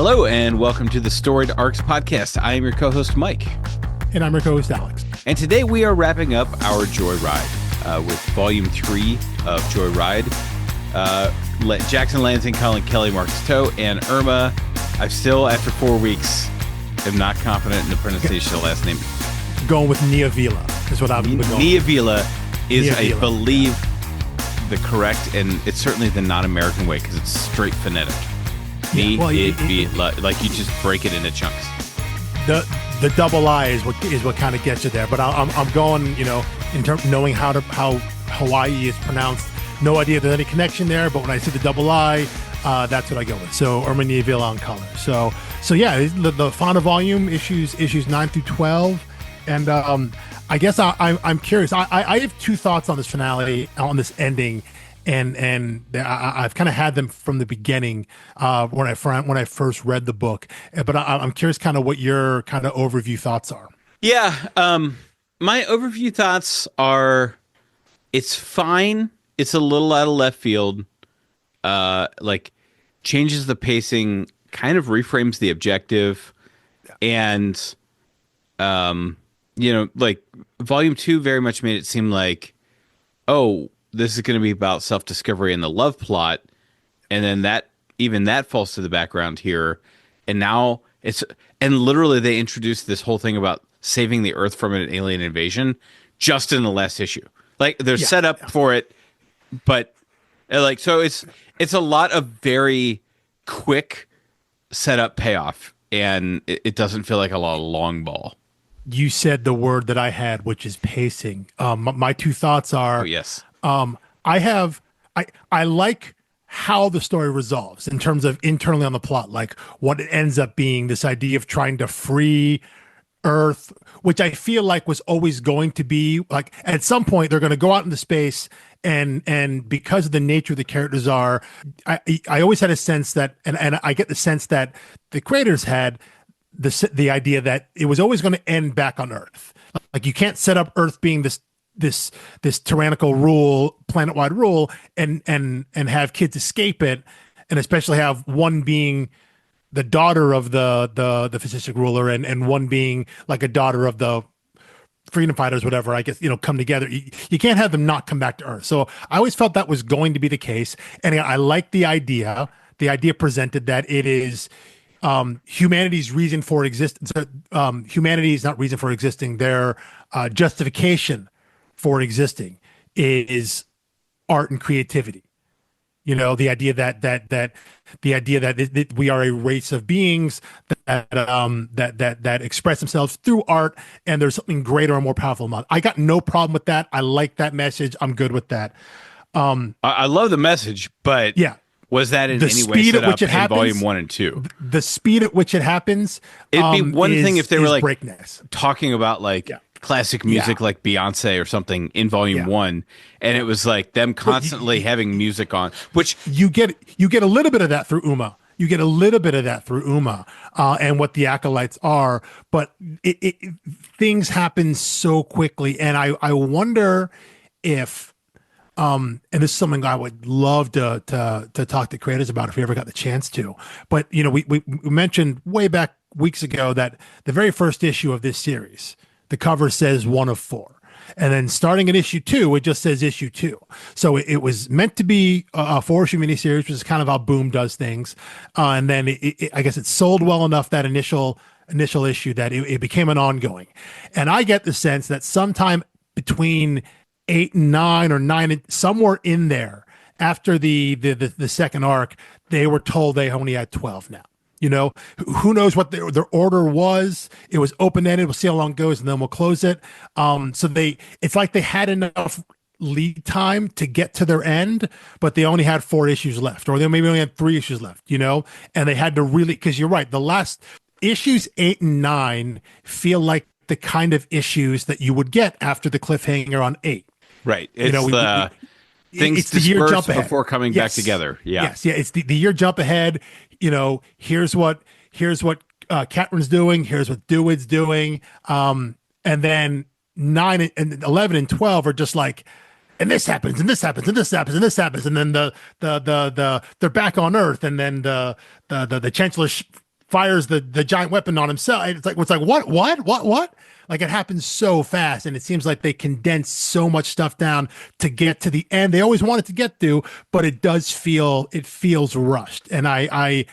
Hello, and welcome to the Storied Arcs podcast. I am your co-host, Mike. And I'm your co-host, Alex. And today we are wrapping up our Joyride with Volume 3 of Joyride. Jackson Lanzing, Collin Kelly, Marcus Toe, and Irma. I still, after 4 weeks, am not confident in the pronunciation of the last name. Going with N.W.A. is what I've been going N.W.A. is, I believe, the correct, and it's certainly the non-American way because it's straight phonetic. Like you just break it into chunks. The double I is what kind of gets you there. But I'm going, in terms knowing how Hawaii is pronounced. No idea if there's any connection there, but when I see the double I, that's what I go with. So Irma N.W.A. on color. So yeah, the font of volume issues 9 through 12, and I guess I'm curious. I have two thoughts on this finale, on this ending. And I've kind of had them from the beginning when I first read the book, but I'm curious kind of what your kind of overview thoughts are. Yeah, my overview thoughts are, it's fine. It's a little out of left field. Changes the pacing, kind of reframes the objective, and Volume 2 very much made it seem like, oh, this is going to be about self-discovery and the love plot. And then that falls to the background here. And now literally they introduced this whole thing about saving the Earth from an alien invasion just in the last issue. Like they're set up for it, but so it's a lot of very quick setup payoff. And it doesn't feel like a lot of long ball. You said the word that I had, which is pacing. My two thoughts are, oh, yes. I like how the story resolves in terms of internally on the plot, like what it ends up being, this idea of trying to free Earth, which I feel like was always going to be like, at some point they're going to go out into space, and because of the nature of the characters I always had a sense that, and I get the sense that the creators had the idea that it was always going to end back on Earth. Like you can't set up Earth being this tyrannical rule, planet-wide rule, and have kids escape it, and especially have one being the daughter of the fascistic ruler, and one being like a daughter of the freedom fighters, whatever, I guess, come together. You can't have them not come back to Earth. So I always felt that was going to be the case, and I like the idea presented that it is humanity's reason for existence. Humanity's not reason for existing. Their justification for existing is art and creativity. The idea that we are a race of beings that express themselves through art, and there's something greater and more powerful than that. I got no problem with that. I like that message. I'm good with that. I love the message, but yeah. Was that in any way set up in Volume 1 and 2? The speed at which it happens, it'd be one thing if they were like breakness. Talking about classic music like Beyonce or something in Volume 1, and it was like them constantly having music on, which you get a little bit of that through Uma. You get a little bit of that through Uma and what the acolytes are, but things happen so quickly, and I wonder if and this is something I would love to talk to creators about if we ever got the chance to. But we mentioned way back weeks ago that the very first issue of this series, the cover says 1 of 4. And then starting at issue 2, it just says issue 2. So it was meant to be a 4-issue miniseries, which is kind of how Boom does things. And then I guess it sold well enough, that initial issue, that it became an ongoing. And I get the sense that sometime between 8 and 9, or 9 and somewhere in there, after the second arc, they were told they only had 12 now. Who knows what their order was? It was open-ended. We'll see how long it goes, and then we'll close it. So it's like they had enough lead time to get to their end, but they only had 4 issues left, or they maybe only had 3 issues left, and they had to really, because you're right, the last issues 8 and 9 feel like the kind of issues that you would get after the cliffhanger on 8. Right. It's things dispersed before coming back together. Yeah. Yes. Yeah. It's the year jump ahead. Here's what Catherine's doing. Here's what Dewitt's doing. And then 9 and 11 and 12 are just like, and this happens, and this happens, and this happens, and this happens, and then they're back on Earth, and then the chancellor fires the giant weapon on himself. It's like what? Like it happens so fast, and it seems like they condense so much stuff down to get to the end they always wanted to get to, but it feels rushed. And I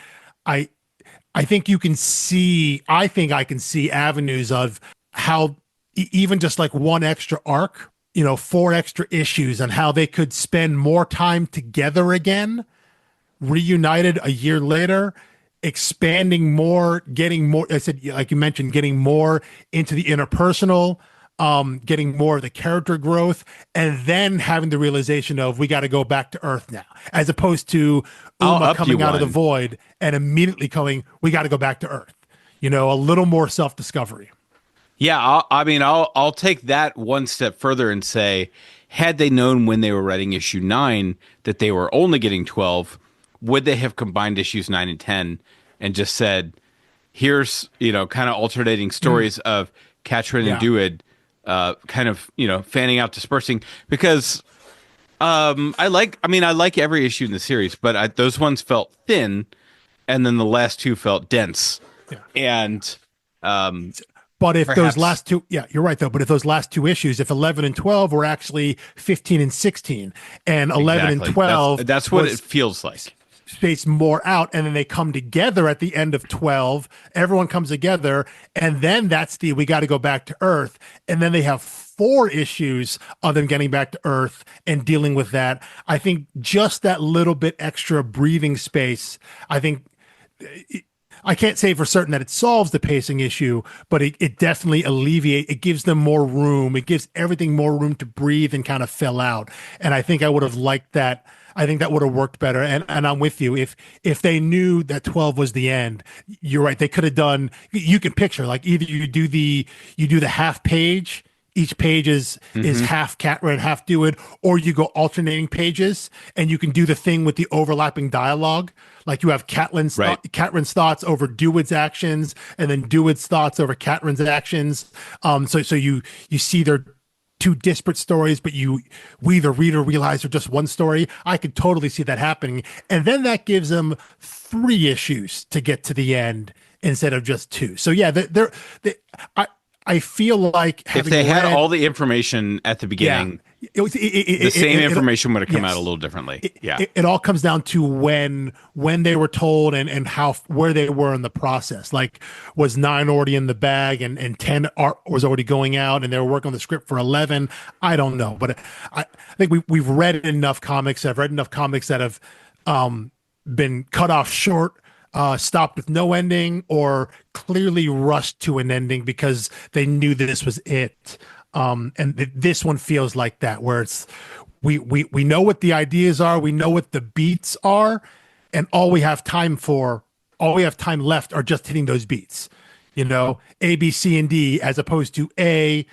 I think you can see, I think I can see avenues of how even just like one extra arc, four extra issues, and how they could spend more time together again, reunited a year later, expanding more, getting more, I said, like you mentioned, getting more into the interpersonal, getting more of the character growth, and then having the realization of we got to go back to Earth now, as opposed to I'll Uma up you coming out of the one. void and immediately going, we got to go back to Earth. A little more self-discovery. Yeah, I'll take that one step further and say, had they known when they were writing issue 9 that they were only getting 12, would they have combined issues 9 and 10 and just said, here's, kind of alternating stories of Katrin and Yeah. Duid, kind of, fanning out, dispersing, because I like every issue in the series, but those ones felt thin, and then the last two felt dense. Yeah. And But if those perhaps last two, yeah, you're right though. But if those last two issues, if 11 and 12 were actually 15 and 16, and 11 and exactly 12 that's what it was feels like. spaced more out, and then they come together at the end of 12, everyone comes together, and then that's we got to go back to Earth, and then they have 4 issues of them getting back to Earth and dealing with that. I think just that little bit extra breathing space, I think I can't say for certain that it solves the pacing issue, but it definitely alleviates. It gives them more room. It gives everything more room to breathe and kind of fill out. And I think I would have liked that. I think that would have worked better. And I'm with you. If they knew that 12 was the end, you're right. They could have done. You can picture like either you do the half page. Each page is half Catrin, half Do It, or you go alternating pages, and you can do the thing with the overlapping dialogue. Like you have Right. Catrin's thoughts over Dewitt's actions, and then Dewitt's thoughts over Catrin's actions. So you see their two disparate stories, but we the reader realize they're just one story. I could totally see that happening, and then that gives them 3 issues to get to the end instead of just 2. So yeah, I feel like If having they had read, all the information at the beginning, the same information would have come out a yes. little differently. Yeah. It all comes down to when they were told, and how where they were in the process. Like, was 9 already in the bag, and 10 was already going out, and they were working on the script for 11. I don't know, but I think we've read enough comics. I've read enough comics that have been cut off short, stopped with no ending, or clearly rushed to an ending because they knew this was it. This one feels like that, where it's we know what the ideas are, we know what the beats are, and all we have time left are just hitting those beats. A, B, C, and D, as opposed to A,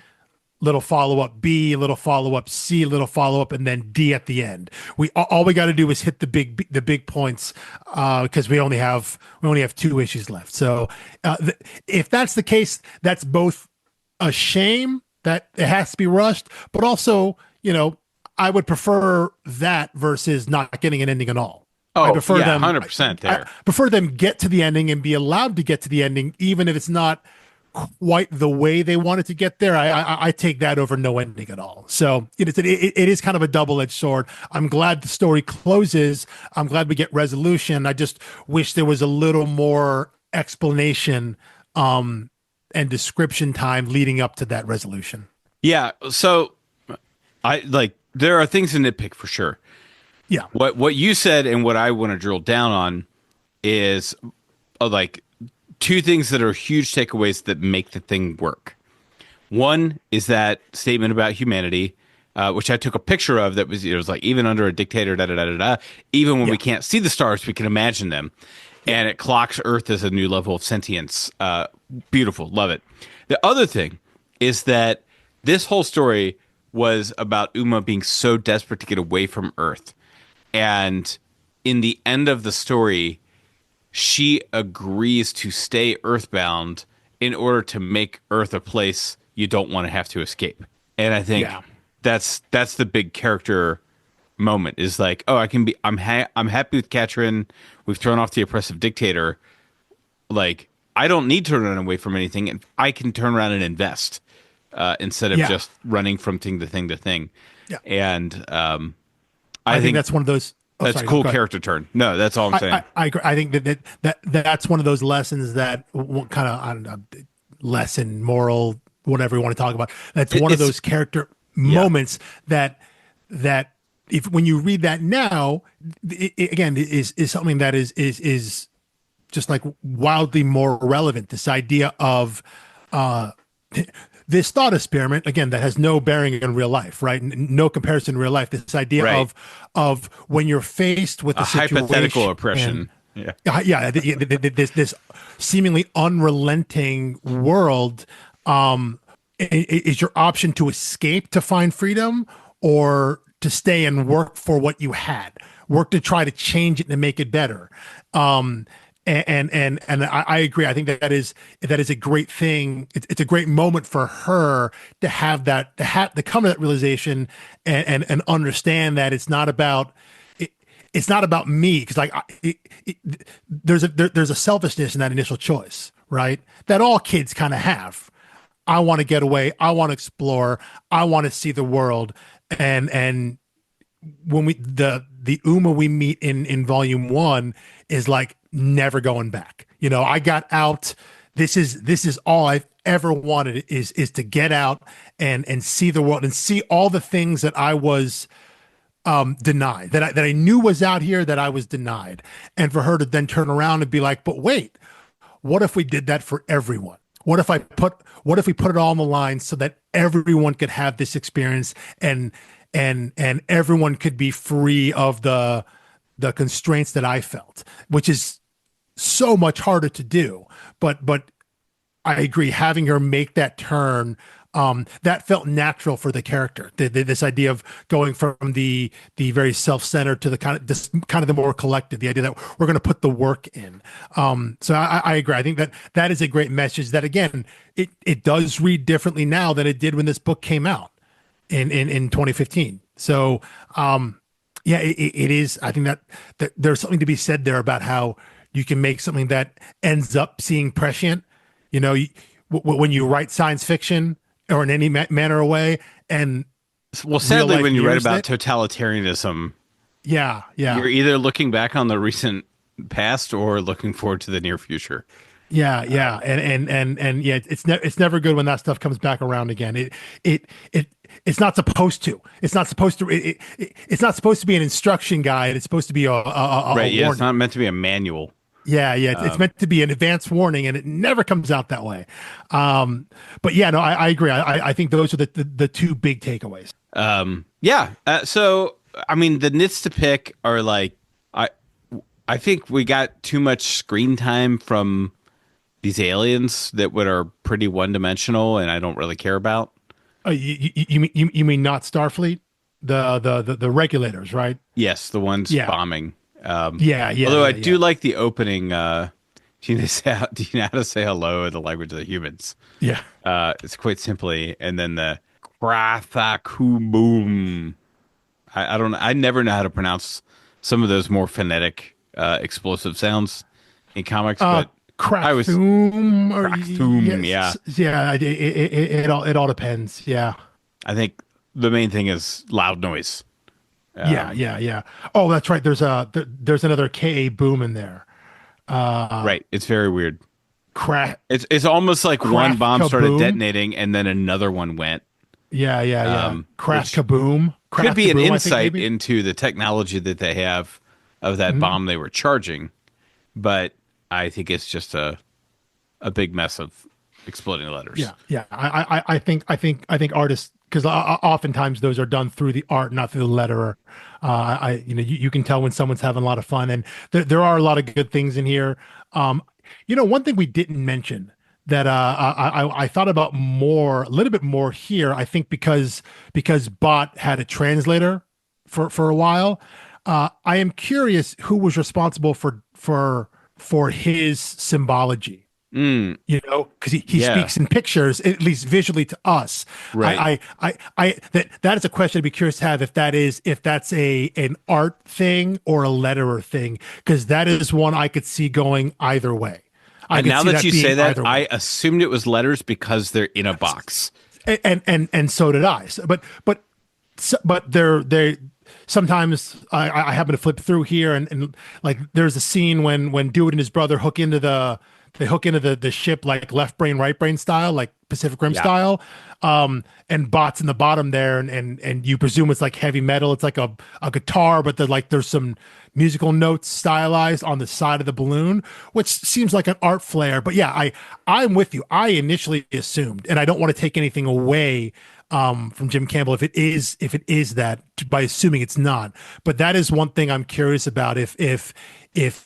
little follow up, B, little follow up, C, little follow up, and then D at the end. All we got to do is hit the big points, because we only have 2 issues left. So if that's the case, that's both a shame that it has to be rushed, but also, I would prefer that versus not getting an ending at all. I Oh, prefer yeah, them 100% I there. prefer them get to the ending and be allowed to get to the ending, even if it's not quite the way they wanted to get there. I take that over no ending at all. So it is kind of a double-edged sword. I'm glad the story closes. I'm glad we get resolution. I just wish there was a little more explanation, and description time leading up to that resolution. Yeah. So there are things to nitpick for sure. Yeah. What you said and what I want to drill down on is like 2 things that are huge takeaways that make the thing work. One is that statement about humanity, which I took a picture of. That was, it was like, even under a dictator, da da da da da. Even when Yeah. we can't see the stars, we can imagine them, and it clocks Earth as a new level of sentience. Beautiful, love it. The other thing is that this whole story was about Uma being so desperate to get away from Earth, and in the end of the story, she agrees to stay earthbound in order to make Earth a place you don't want to have to escape. And I think Yeah. that's the big character moment, is like, oh, I'm happy with Katrin. We've thrown off the oppressive dictator. like I don't need to run away from anything, and I can turn around and invest instead of Yeah. just running from thing to thing to thing. Yeah. And I I think think that's one of those. Oh, that's a sorry. Go cool ahead. character turn. No, that's all I'm saying. I agree. I think that's one of those lessons that kind of, I don't know, lesson, moral, whatever you want to talk about. That's one of It's those character yeah, moments that if when you read that now, again is something that is just like wildly more relevant. This idea of uh, this thought experiment again that has no bearing in real life, right? No comparison in real life. This idea right. of when you're faced with A a hypothetical situation, oppression. Yeah. yeah, this seemingly unrelenting world, is your option to escape to find freedom or to stay and work for what you had, work to try to change it and make it better. um and I agree. I think that is a great thing. It's a great moment for her to have that, to come to that realization and understand that it's not about it, it's not about me, because like there's a selfishness in that initial choice, right? That all kids kind of have. I want to get away. I want to explore. I want to see the world. And when the Uma we meet in volume one is like never going back. I got out. This is all I've ever wanted, is to get out and see the world and see all the things that I was denied, that I knew was out here, that I was denied. And for her to then turn around and be like, but wait, what if we did that for everyone? What if we put it all on the line so that everyone could have this experience, and everyone could be free of the constraints that I felt, which is so much harder to do. But I agree, having her make that turn, that felt natural for the character. This idea of going from the very self-centered to the kind of the more collective, the idea that we're going to put the work in. So I agree. I think that is a great message. That again, it does read differently now than it did when this book came out in 2015. So yeah, it is. I think that there's something to be said there about how you can make something that ends up seeing prescient. When you write science fiction or in any manner of way, and Well, real sadly, life when you write mirrors about that. totalitarianism, Yeah, you're yeah, either looking back on the recent past or looking forward to the near future. yeah, and yeah, it's never good when that stuff comes back around again. It it's not supposed to. It's not supposed to. It's not supposed to be an instruction guide. It's supposed to be a Right. Yeah. It's warning. not meant to be a manual. Yeah, yeah, it's Um, meant to be an advance warning, and it never comes out that way. But yeah, no, I agree. I think those are the two big takeaways. yeah. So, I mean, the nits to pick are like, I, I think we got too much screen time from these aliens that would are pretty one dimensional and I don't really care about. You mean not Starfleet, the regulators, right? Yes, the ones Yeah, bombing. yeah, yeah, Although I yeah, do yeah, like the opening. Do you know how to say hello in the language of the humans? yeah. It's quite simply, and then the Krathakuboom. I don't. I never know how to pronounce some of those more phonetic, explosive sounds in comics, Uh, but I was Krathum, or Krathum. Yeah, yes, yeah. It all depends. Yeah, I think the main thing is loud noise. yeah, Um, yeah, yeah. Oh, that's right. There's another Ka boom in there. right. It's very weird. Craft It's almost like one craft bomb started kaboom. detonating and then another one went, Yeah, yeah, yeah. Craft which kaboom. could Craft be an kaboom. I think insight maybe. into the technology that they have of that Mhm. bomb they were charging. But I think it's just a big mess of exploding letters. Yeah, yeah. I think artists, because oftentimes those are done through the art, not through the letterer. You can tell when someone's having a lot of fun, and there are a lot of good things in here. One thing we didn't mention that I thought about a little bit more here. I think because Bot had a translator for a while. I am curious who was responsible for his symbology, Mm, because he yeah, speaks in pictures, at least visually to us. right. That is a question I'd be curious to have, if that's an art thing or a letterer thing, because that is one I could see going either way. I could now see that that you say being that, either way. I assumed it was letters because they're in a box. And so did I. But they sometimes I happen to flip through here and like there's a scene when Dewitt and his brother hook into the ship like left brain right brain style, like Pacific Rim Yeah. style, and Bot's in the bottom there, and you presume it's like heavy metal. It's like a guitar, but there's some musical notes stylized on the side of the balloon, which seems like an art flair. But yeah, I'm with you. I initially assumed, and I don't want to take anything away from Jim Campbell if it is that by assuming it's not. But that is one thing I'm curious about. If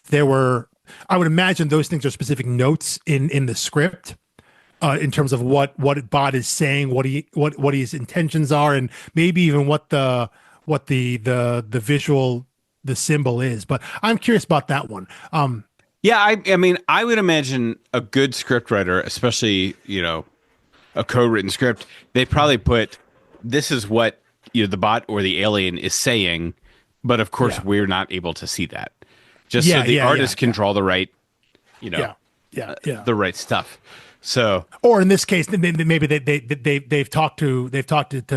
there were, I would imagine those things are specific notes in the script. In terms of what Bot is saying, what his intentions are, and maybe even what the visual the symbol is. But I'm curious about that one. Yeah, I mean, I would imagine a good scriptwriter, especially, a co-written script, they probably put this is what the bot or the alien is saying, but of course Yeah, we're not able to see that. Just so yeah, the yeah, yeah, artist can yeah, draw the right, you know, yeah, yeah, yeah. the right stuff. So Or in this case, maybe they've talked to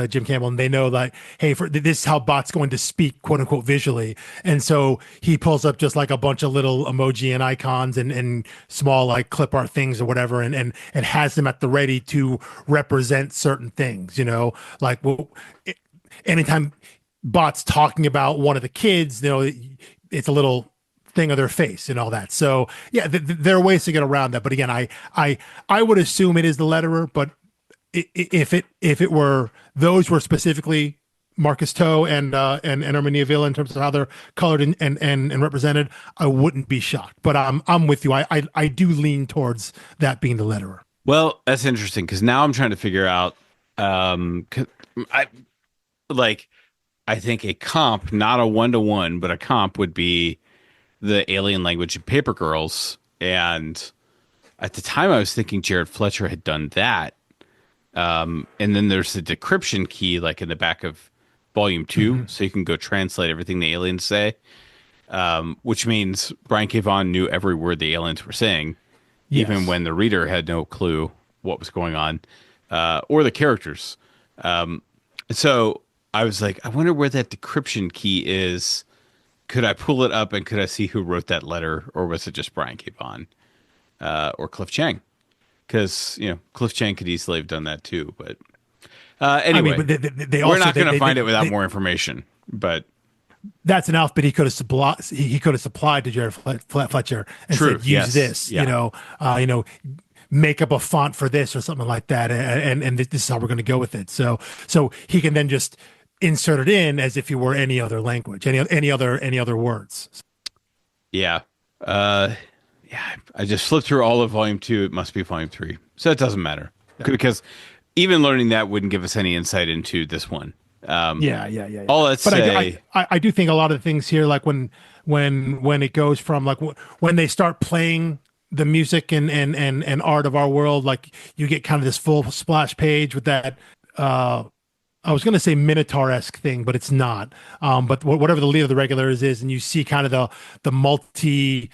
Jim Campbell and they know like, hey, for this is how Bot's going to speak, quote unquote, visually, and so he pulls up just like a bunch of little emoji and icons and small like clip art things or whatever, and has them at the ready to represent certain things, like anytime Bot's talking about one of the kids, it's a little thing of their face and all that. So yeah, there are ways to get around that. But again, I would assume it is the letterer. But if it were those were specifically Marcus Toe and Erminia Villa in terms of how they're colored and represented, I wouldn't be shocked. But I'm with you. I do lean towards that being the letterer. well, that's interesting because now I'm trying to figure out, 'cause I like I think a comp, not a 1-to-1, but a comp would be the alien language in Paper Girls. And at the time, I was thinking Jared Fletcher had done that. And then there's the decryption key, like in the back of Volume 2, so you can go translate everything the aliens say, which means Brian K. Vaughan knew every word the aliens were saying, even Yes. when the reader had no clue what was going on, or the characters. So I was like, I wonder where that decryption key is. Could I pull it up and could I see who wrote that letter, or was it just Brian K. Vaughan or Cliff Chang? Because Cliff Chang could easily have done that too. But I mean, anyway, but they we're also not going to find they, it without they more information. But that's an alphabet he could have supplied to Jared Fletcher and true, said use yes, this, yeah, make up a font for this or something like that, and this is how we're going to go with it. So he can then just insert it in as if he were any other language, any other words. yeah, yeah. I just flipped through all of Volume 2. It must be Volume 3, so it doesn't matter because even learning that wouldn't give us any insight into this one. Yeah. All let's But say, I do think a lot of the things here, like when it goes from like when they start playing the music and art of our world, like you get kind of this full splash page with that. I was going to say Minotaur-esque thing, but it's not. But whatever the lead of the regulars is, and you see kind of the multi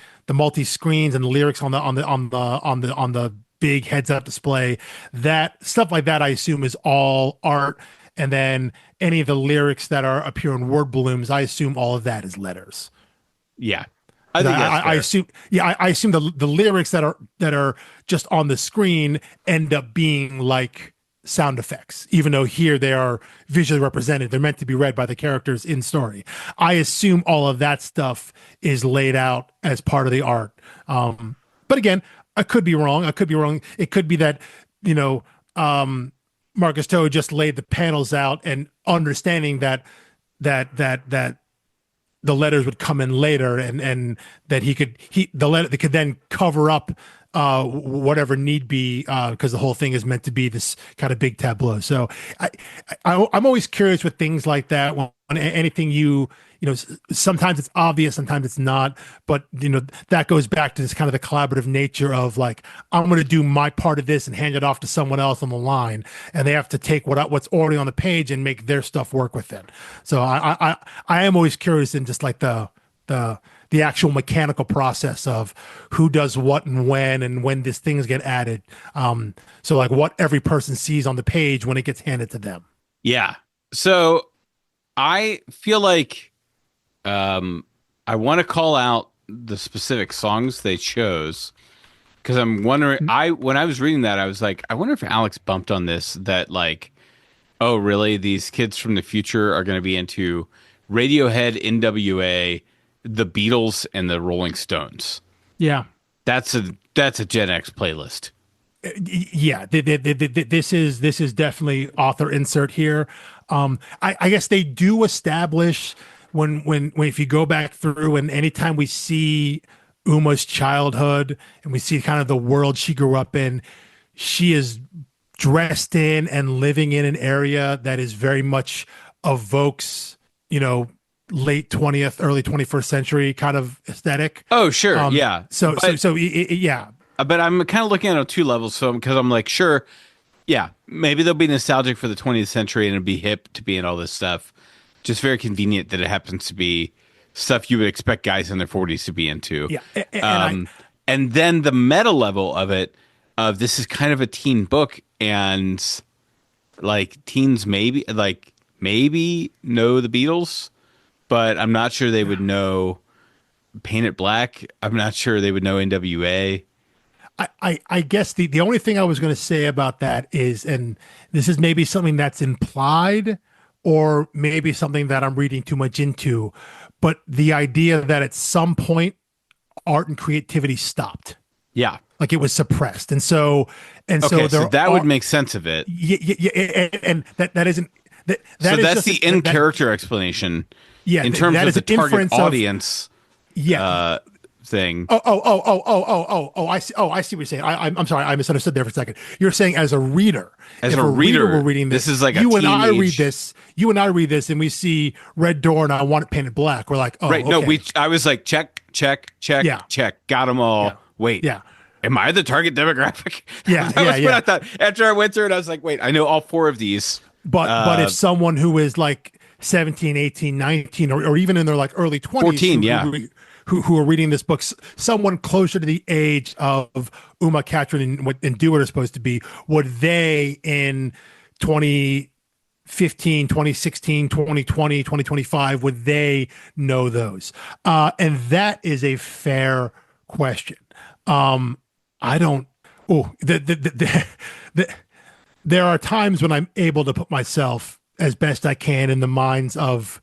screens and the lyrics on the big heads-up display. That stuff like that, I assume, is all art. And then any of the lyrics that appear in word balloons, I assume all of that is letters. yeah, I 'Cause think that's I fair. assume, yeah, I assume the lyrics that are just on the screen end up being like sound effects, even though here they are visually represented. They're meant to be read by the characters in story. I assume all of that stuff is laid out as part of the art. But again, I could be wrong. I could be wrong. It could be that, you know, Marcus Toe just laid the panels out and understanding that the letters would come in later and that the letter that could then cover up whatever need be because the whole thing is meant to be this kind of big tableau. So I'm always curious with things like that. When anything sometimes it's obvious, sometimes it's not, but that goes back to this kind of the collaborative nature of like, I'm going to do my part of this and hand it off to someone else on the line, and they have to take what's already on the page and make their stuff work with it. So I am always curious in just like the the actual mechanical process of who does what and when these things get added. So like what every person sees on the page when it gets handed to them. Yeah. So I feel like I want to call out the specific songs they chose because I'm wondering. I when I was reading that, I was like, I wonder if Alex bumped on this. That like, oh, really? These kids from the future are going to be into Radiohead, N.W.A, the Beatles, and the Rolling Stones. Yeah. That's a Gen X playlist. Yeah, this is definitely author insert here. I guess they do establish when if you go back through and anytime we see Uma's childhood and we see kind of the world she grew up in, she is dressed in and living in an area that is very much evokes, late 20th, early 21st century kind of aesthetic. Oh, sure, yeah, Yeah. but I'm kind of looking at it on two levels. So because I'm like, sure, yeah, maybe they'll be nostalgic for the 20th century and it'll be hip to be in all this stuff. Just very convenient that it happens to be stuff you would expect guys in their 40s to be into. Yeah, And then the meta level of it, of this is kind of a teen book, and like teens maybe know the Beatles, but I'm not sure they would know Paint It Black. I'm not sure they would know N.W.A. I guess the only thing I was going to say about that is, and this is maybe something that's implied or maybe something that I'm reading too much into, but the idea that at some point art and creativity stopped. Yeah. Like it was suppressed. So that would make sense of it. Yeah, and that isn't so is that's just the in character explanation. Yeah, in terms that of is the an target inference of- audience. Yeah. Thing. Oh, I see. Oh, I see what you're saying. I'm sorry. I misunderstood there for a second. You're saying as a reader, As if a reader, were reading this is like a you and I read teenage- this. You and I read this, and we see Red Door, and I want it painted black. We're like, oh, Right. No, okay. I was like, check, Yeah. check. Got them all. Yeah. Wait. Yeah. Am I the target demographic? Yeah, That was yeah, what yeah. I thought. After I went through it, I was like, wait, I know all four of these. But if someone who is like 17, 18, 19, or even in their like early 20s, 14, yeah. Who are reading this book, someone closer to the age of Uma, Katrin, and Do It are supposed to be, would they in 2015, 2016, 2020, 2025, would they know those? And that is a fair question. I don't, oh, there are times when I'm able to put myself as best I can in the minds of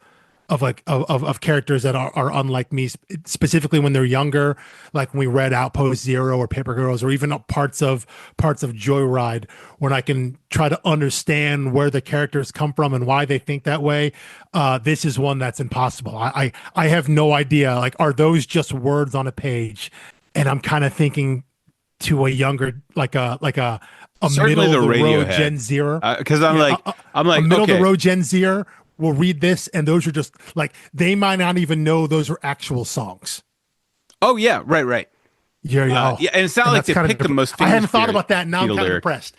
characters that are unlike me, specifically when they're younger, like when we read Outpost Zero or Paper Girls, or even parts of Joyride, when I can try to understand where the characters come from and why they think that way. This is one that's impossible. I have no idea. Like, are those just words on a page? And I'm kind of thinking to a younger, like a Certainly middle of the road Radiohead. Gen Zer. Because I'm like, a middle of the road Gen Zer will read this, and those are just like, they might not even know those are actual songs. oh yeah, right. Yeah, Yeah, and it's not like they that's picked the most I famous hadn't thought about that. Now I'm Beatle kind of lyric. impressed.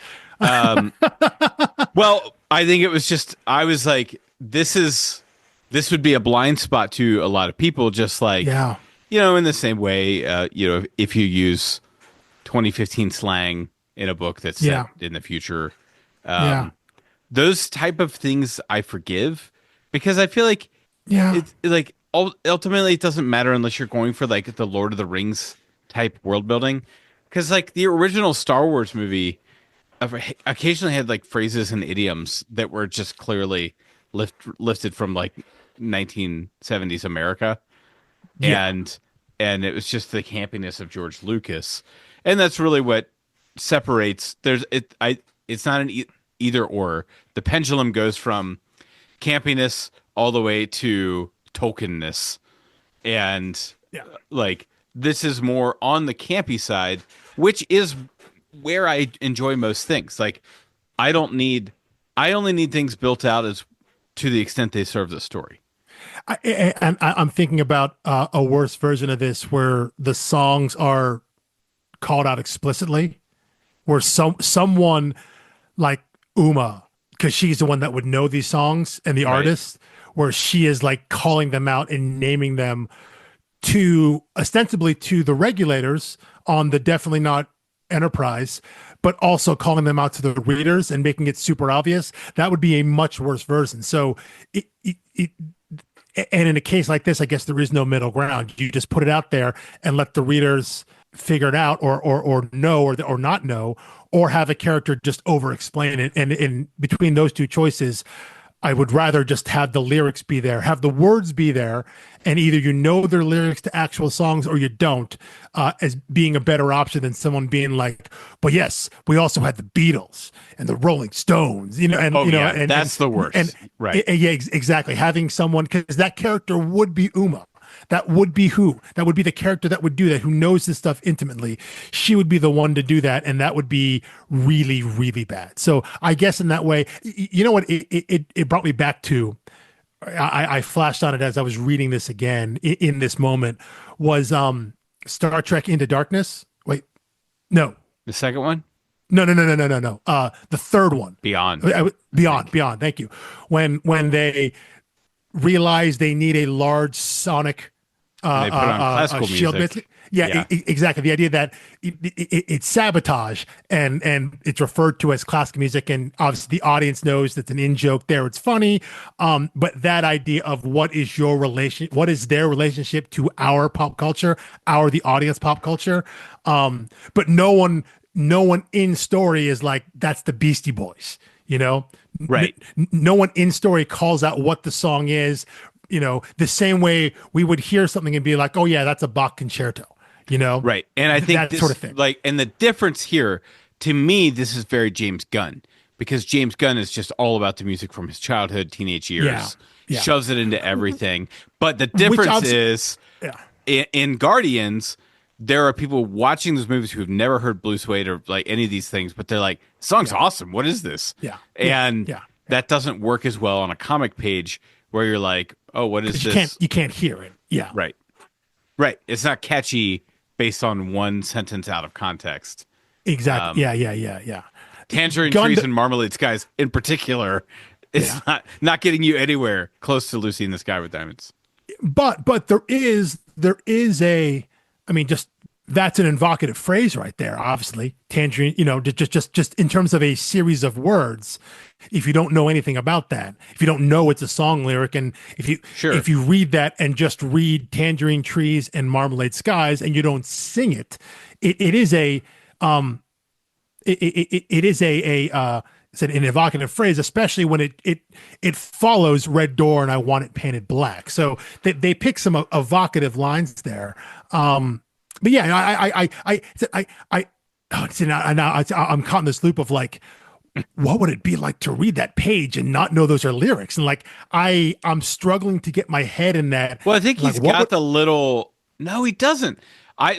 Well, I think it was just, I was like, this would be a blind spot to a lot of people, just like, Yeah. in the same way, if you use 2015 slang in a book that's set Yeah. in the future, Yeah. those type of things I forgive, because I feel like Yeah. it's like ultimately it doesn't matter unless you're going for like the Lord of the Rings type world building, because like the original Star Wars movie occasionally had like phrases and idioms that were just clearly lifted from like 1970s America, Yeah. and it was just the campiness of George Lucas, and that's really what separates. It's not an either or. The pendulum goes from campiness all the way to Tolkienness, and Yeah. like this is more on the campy side, which is where I enjoy most things. Like I only need things built out as to the extent they serve the story. I'm thinking about a worse version of this where the songs are called out explicitly, where someone like Uma, because she's the one that would know these songs and the Right. artist, where she is like calling them out and naming them to ostensibly to the regulators on the definitely not Enterprise, but also calling them out to the readers and making it super obvious, that would be a much worse version. So and in a case like this, I guess there is no middle ground. You just put it out there and let the readers figure it out, or know, or not know, or have a character just over explain it. And in between those two choices, I would rather just have the lyrics be there, have the words be there, and either you know their lyrics to actual songs or you don't, as being a better option than someone being like, "But yes, we also had the Beatles and the Rolling Stones," and that's the worst, right? Yeah, exactly. Having someone, because that character would be Uma. That would be who? That would be the character that would do that, who knows this stuff intimately. She would be the one to do that, and that would be really, really bad. So I guess in that way, you know what? It brought me back to. I flashed on it as I was reading this again in this moment. Was Star Trek Into Darkness? Wait, no, The second one, no. The third one, Beyond. Beyond. Thank you. When they realize they need a large sonic They put on classical shield. music. Exactly. The idea that it's sabotage, and it's referred to as classical music, and obviously the audience knows that's an in joke there. It's funny, but that idea of what is their relationship to our pop culture, the audience pop culture, but no one in story is like, that's the Beastie Boys, Right. No one in story calls out what the song is, the same way we would hear something and be like, oh yeah, that's a Bach concerto, Right. And I think that this, sort of thing. and the difference here, to me, this is very James Gunn, because James Gunn is just all about the music from his childhood, teenage years, Yeah. shoves it into everything. But the difference is, in Guardians, there are people watching those movies who have never heard Blue Suede or like any of these things, but they're like, song's awesome. What is this? And that doesn't work as well on a comic page where you're like, oh, what is this? You can't hear it. Yeah. Right. It's not catchy based on one sentence out of context. Exactly. Yeah. Tangerine Trees and Marmalade Skies in particular is not getting you anywhere close to Lucy in the Sky with Diamonds. But there is just that's an evocative phrase right there. Obviously, tangerine. Just in terms of a series of words. If you don't know anything about that, if you don't know it's a song lyric, and if you read that and just read Tangerine Trees and Marmalade Skies and you don't sing it, it is an evocative phrase, especially when it follows Red Door and I Want It Painted Black. So they pick some evocative lines there. But yeah, I'm caught in this loop of like, what would it be like to read that page and not know those are lyrics? And like, I'm struggling to get my head in that. Well, I think he's got the little. No, he doesn't. I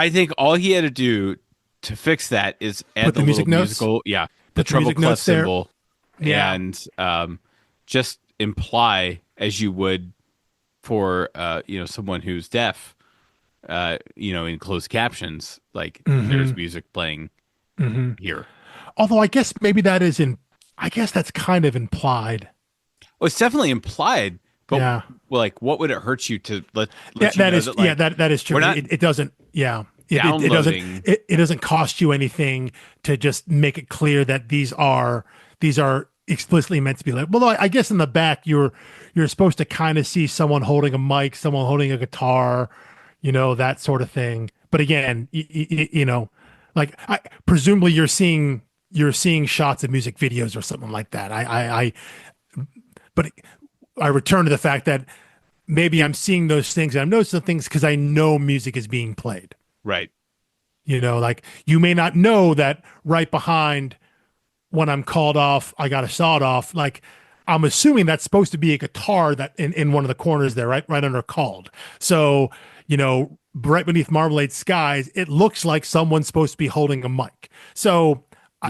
think all he had to do to fix that is add the musical, the treble clef symbol, and just imply, as you would for someone who's deaf, in closed captions, like there's music playing here. Although I guess maybe that's kind of implied. Well, it's definitely implied, but like, what would it hurt you to let you know that is true. It doesn't. Yeah. It doesn't cost you anything to just make it clear that these are explicitly meant to be like. Well, I guess in the back you're supposed to kind of see someone holding a mic, someone holding a guitar, that sort of thing. But again, like presumably you're seeing shots of music videos or something like that. But I return to the fact that maybe I'm seeing those things and I'm noticing the things because I know music is being played. Right. Like you may not know that right behind when I'm called off, I got a sawed off. Like I'm assuming that's supposed to be a guitar that in one of the corners there, right under called. So, right beneath Marmalade Skies, it looks like someone's supposed to be holding a mic. So who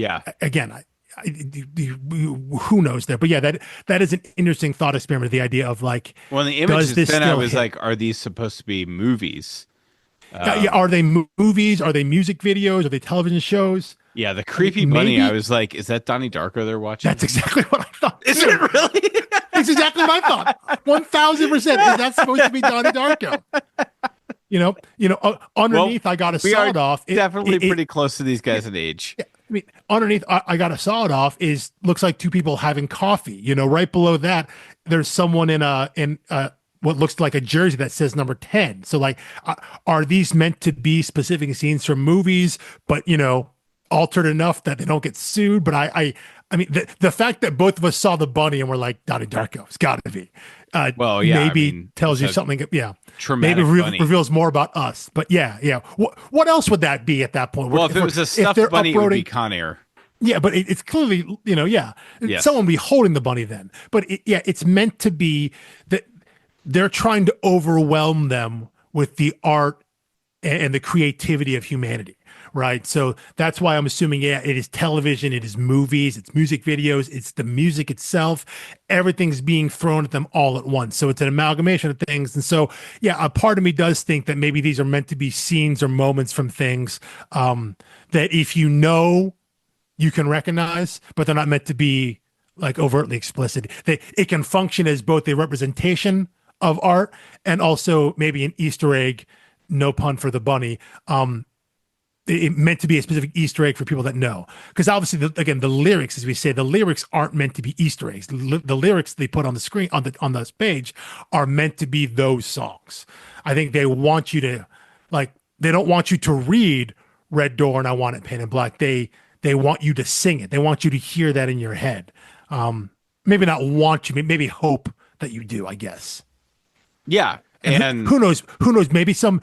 knows there? But yeah, that is an interesting thought experiment. The idea of like, well, the images then I was like, are these supposed to be movies? Are they movies? Are they music videos? Are they television shows? Yeah, the creepy bunny. I was like, is that Donnie Darko they're watching? That's exactly what I thought. Is it really? It's exactly my thought. 1000%. Is that supposed to be Donnie Darko? Well, Underneath, I got a we are sawed off. definitely pretty close to these guys in age. I mean, underneath, I got a sawed off is looks like two people having coffee. Right below that, there's someone in what looks like a jersey that says number 10. So, like, are these meant to be specific scenes from movies, but altered enough that they don't get sued? But I mean, the fact that both of us saw the bunny and we're like, Donnie Darko, it's got to be. Well, yeah, I Maybe mean, tells it's you a something. Yeah, maybe traumatic bunny. reveals more about us. But yeah. What else would that be at that point? Well, if it was a stuffed bunny, it would be Con Air. Yeah, but it's clearly, yeah, Yes. someone would be holding the bunny then. But it's meant to be that they're trying to overwhelm them with the art and the creativity of humanity, right? So that's why I'm assuming, yeah, it is television, it is movies, it's music videos, it's the music itself. Everything's being thrown at them all at once. So it's an amalgamation of things. And so, yeah, a part of me does think that maybe these are meant to be scenes or moments from things that if you can recognize, but they're not meant to be like overtly explicit. It can function as both a representation of art and also maybe an Easter egg, no pun for the bunny. It meant to be a specific Easter egg for people that know. Because obviously, again, the lyrics, as we say, the lyrics aren't meant to be Easter eggs. The lyrics they put on the screen, on the page, are meant to be those songs. I think they want you to, like, they don't want you to read Red Door and I Want It Painted Black. They want you to sing it. They want you to hear that in your head. Maybe not want you, maybe hope that you do, I guess. Yeah. And who knows? Maybe some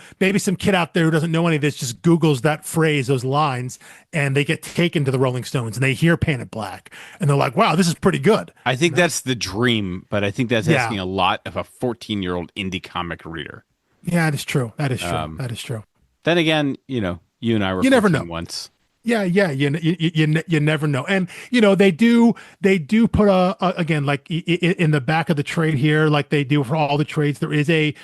kid out there who doesn't know any of this just Googles that phrase, those lines, and they get taken to the Rolling Stones and they hear Painted Black and they're like, wow, this is pretty good. I think that's the dream, but I think that's asking a lot of a 14-year-old indie comic reader. Yeah, that is true. That is true. Then again, you and I were You never know. once. Yeah, you never know, and they do put again, like in the back of the trade here, like they do for all the trades. There is a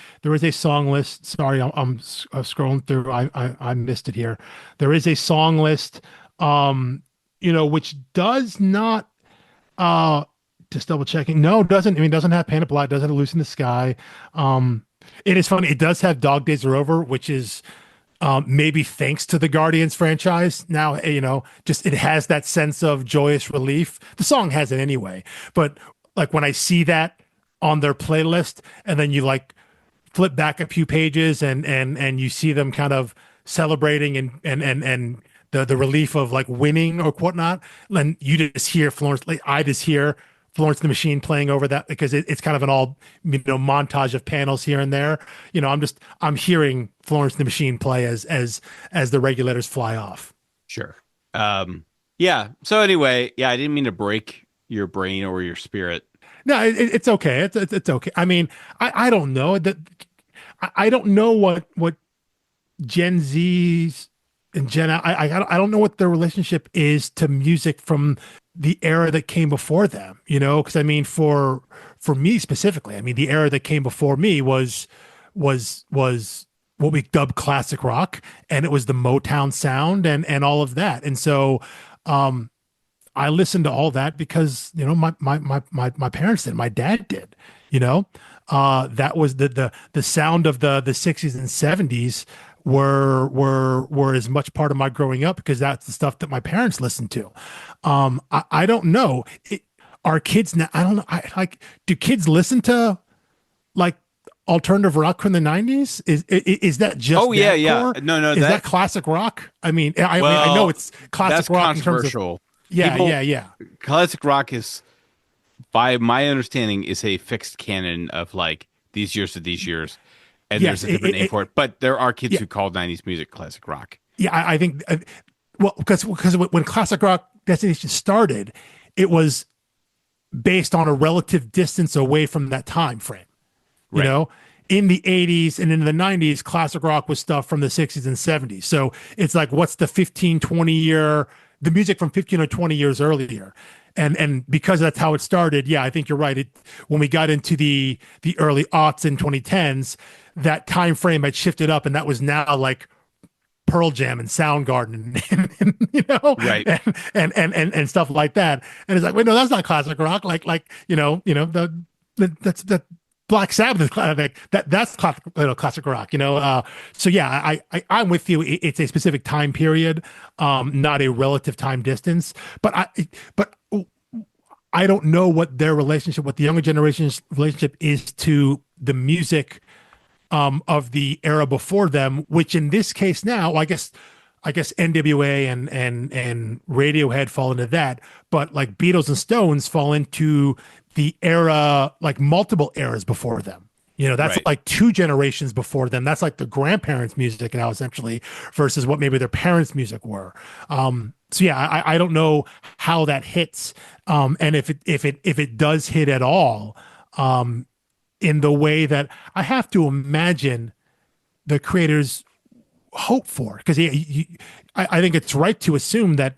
song list. Sorry, I'm scrolling through. I missed it here. There is a song list, which does not. Just double checking. No, it doesn't. I mean, it doesn't have Painted Black. Doesn't have Loose in the Sky. It is funny. It does have Dog Days Are Over, which is. Maybe thanks to the Guardians franchise. Now, just it has that sense of joyous relief. The song has it anyway. But like when I see that on their playlist and then you like flip back a few pages and you see them kind of celebrating and the relief of like winning or whatnot, then you just hear Florence, like I just hear Florence and the Machine playing over that because it's kind of an all montage of panels here and there. I'm hearing Florence and the Machine play as the regulators fly off. Sure. Yeah. So anyway, yeah, I didn't mean to break your brain or your spirit. No, it's okay. It's okay. I mean, I don't know that. I don't know what Gen Z's and Gen I don't know what their relationship is to music from the era that came before them, because I mean, for me specifically, I mean, the era that came before me was what we dub classic rock, and it was the Motown sound and all of that. And so, I listened to all that because, my parents did, my dad did, that was the sound of the 60s and 70s were as much part of my growing up because that's the stuff that my parents listened to. I don't know. Are kids now? I don't know. Do kids listen to like alternative rock from the 90s? Is that just yeah. No, is that classic rock? I mean, I know it's classic rock in terms of, yeah. Classic rock is, by my understanding, is a fixed canon of like these years to these years. And there's a different name for it, but there are kids who call 90s music classic rock. Yeah, I think, because when classic rock Destination started, it was based on a relative distance away from that time frame. Right. In the 80s and in the 90s, classic rock was stuff from the 60s and 70s. So it's like, what's the 15, 20 year, the music from 15 or 20 years earlier? And because that's how it started, yeah, I think you're right. When we got into the early aughts and 2010s, that time frame had shifted up, and that was now like Pearl Jam and Soundgarden, right, and stuff like that. And it's like, wait, no, that's not classic rock. Like the that Black Sabbath is that's classic, classic rock, so yeah, I'm with you. It's a specific time period, not a relative time distance. But I don't know what their relationship, what the younger generation's relationship is to the music of the era before them, which in this case now, I guess N.W.A. and Radiohead fall into that, but like Beatles and Stones fall into the era, like multiple eras before them. That's Right. like two generations before them. That's like the grandparents' music now, essentially, versus what maybe their parents' music were. So yeah, I don't know how that hits, and if it does hit at all, in the way that I have to imagine the creators hope for, because I think it's right to assume that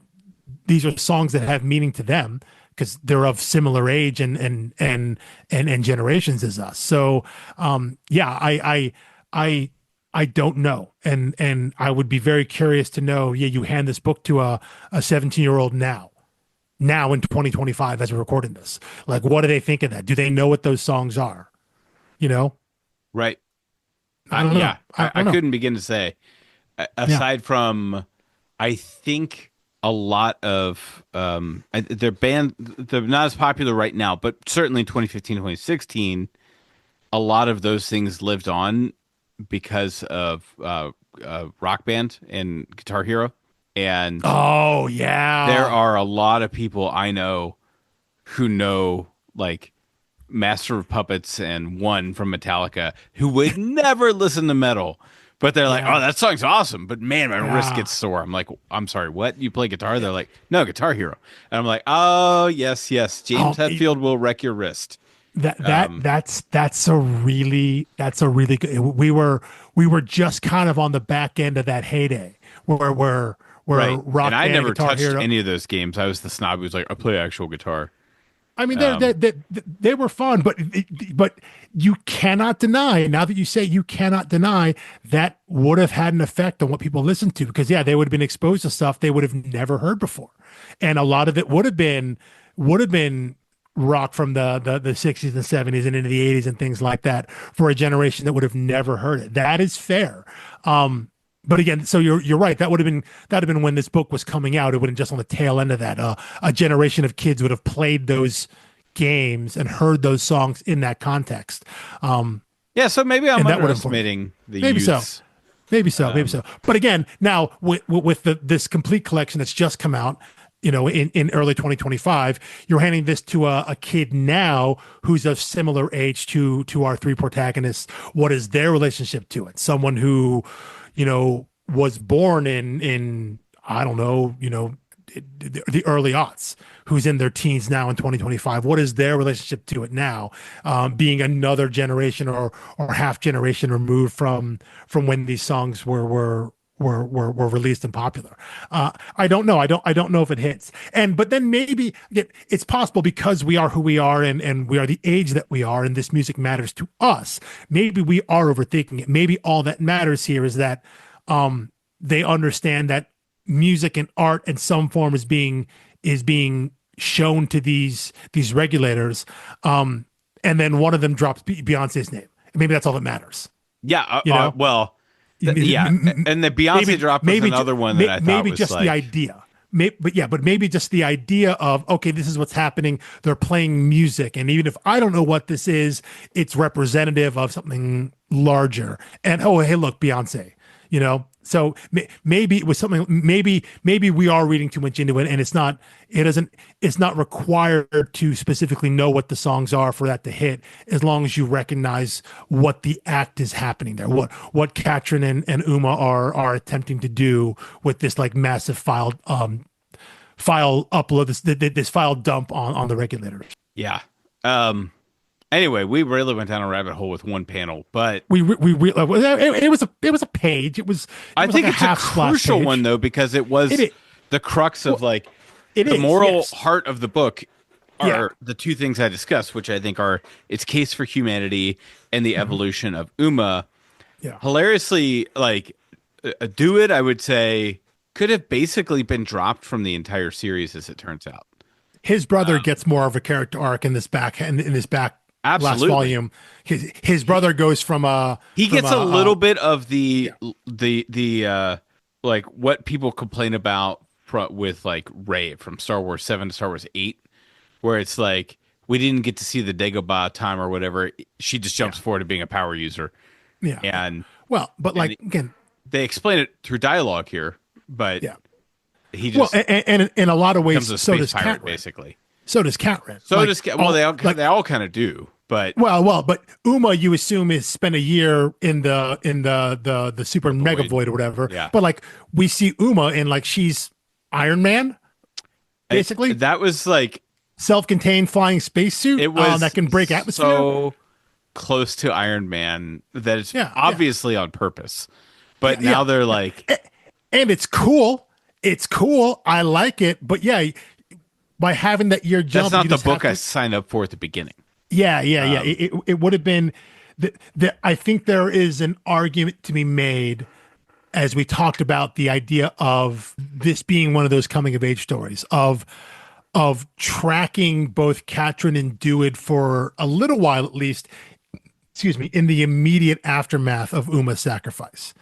these are songs that have meaning to them because they're of similar age and generations as us. So yeah, I don't know, and I would be very curious to know. Yeah, you hand this book to a 17-year-old now in 2025 as we're recording this, like what do they think of that? Do they know what those songs are? You know, Right. I don't know. Yeah, I I don't know. couldn't begin to say. Yeah. Aside from, I think a lot of they're not as popular right now, but certainly in 2015, 2016, a lot of those things lived on because of Rock Band and Guitar Hero. And Oh there yeah. are a lot of people I know who know like Master of Puppets and One from Metallica who would never listen to metal. But they're like, oh, Yeah. that song's awesome. But man, my wrist Yeah. gets sore. I'm like, I'm sorry, what? You play guitar? They're like, no, Guitar Hero. And I'm like, oh, yes, yes. James It, Hetfield will wreck your wrist. that's a really good. We were just kind of on the back end of that heyday where Right. And Rock I Band and never Guitar touched Hero. any of those games. I was the snob who's like, I play actual guitar. I mean, Um, they were fun, but you cannot deny, now that you say, you cannot deny that would have had an effect on what people listened to, because yeah, they would have been exposed to stuff they would have never heard before, and a lot of it would have been rock from the 60s and 70s and into the 80s and things like that, for a generation that would have never heard it. That is fair. But again, so you're right. That would have been when this book was coming out. It would have just on the tail end of that. A generation of kids would have played those games and heard those songs in that context. yeah, so maybe I'm And that would have informed. underestimating the Maybe so. youths. Maybe so. Maybe Um, so. But again, now with this complete collection that's just come out, in early 2025, you're handing this to a kid now who's of similar age to our three protagonists. What is their relationship to it? Someone who, was born in I don't know, the early aughts, who's in their teens now in 2025. What is their relationship to it now, being another generation or half generation removed from when these songs were released and popular? I don't know. I don't know if it hits. But then maybe again, it's possible, because we are who we are, and we are the age that we are, and this music matters to us. Maybe we are overthinking it. Maybe all that matters here is that they understand that music and art in some form is being shown to these regulators, and then one of them drops Beyonce's name. Maybe that's all that matters. yeah, You know, well, yeah. And the Beyonce maybe drop was maybe another one that I thought maybe was just the like, idea. But maybe just the idea of, okay, this is what's happening. They're playing music, and even if I don't know what this is, it's representative of something larger. And oh, hey, look, Beyonce. So maybe it was something. Maybe we are reading too much into it, and it's not. It doesn't. It's not required to specifically know what the songs are for that to hit, as long as you recognize what the act is happening there. What Katrin and Uma are attempting to do with this like massive file upload, this file dump on the regulators. yeah. Anyway, we really went down a rabbit hole with one panel, but It was a page. It I was like think a it's a half splash crucial one page. though because it It was is. the crux of Well, like it the is. moral Yes. heart of the book Yeah. are the two things I discussed, which I think are its case for humanity and the Mhm. evolution of Uma. Yeah. Hilariously, like Do It, I would say could have basically been dropped from the entire series as it turns out. His brother Um, gets more of a character arc in this back. last Absolutely. volume. His brother goes He from gets a little bit of yeah, the like what people complain about with like Rey from Star Wars 7 to Star Wars 8, where it's like we didn't get to see the Dagobah time or whatever. She just yeah, jumps forward to being a power user, yeah. and Well, but like and again, they explain it through dialogue here, but yeah. he Well, just and in a lot of becomes ways, a so space does pirate Catrin. basically. So does Catrin. So does well Like they all kind of do, but but Uma, you assume is spent a year in the super the mega void, void or whatever. yeah. But like we see Uma and like she's Iron Man, basically That was like self-contained flying spacesuit it was that can break atmosphere. so close to Iron Man that it's Yeah, yeah, obviously on purpose. yeah, But yeah. now they're like, And it's cool. It's cool. I like it. But yeah, by having that year that's jump, not you the just have book I to. signed up for at the beginning. Yeah, yeah, yeah. Um, It would have been. I think there is an argument to be made as we talked about the idea of this being one of those coming of age stories of tracking both Katrin and Dewitt for a little while at least, excuse me, in the immediate aftermath of Uma's sacrifice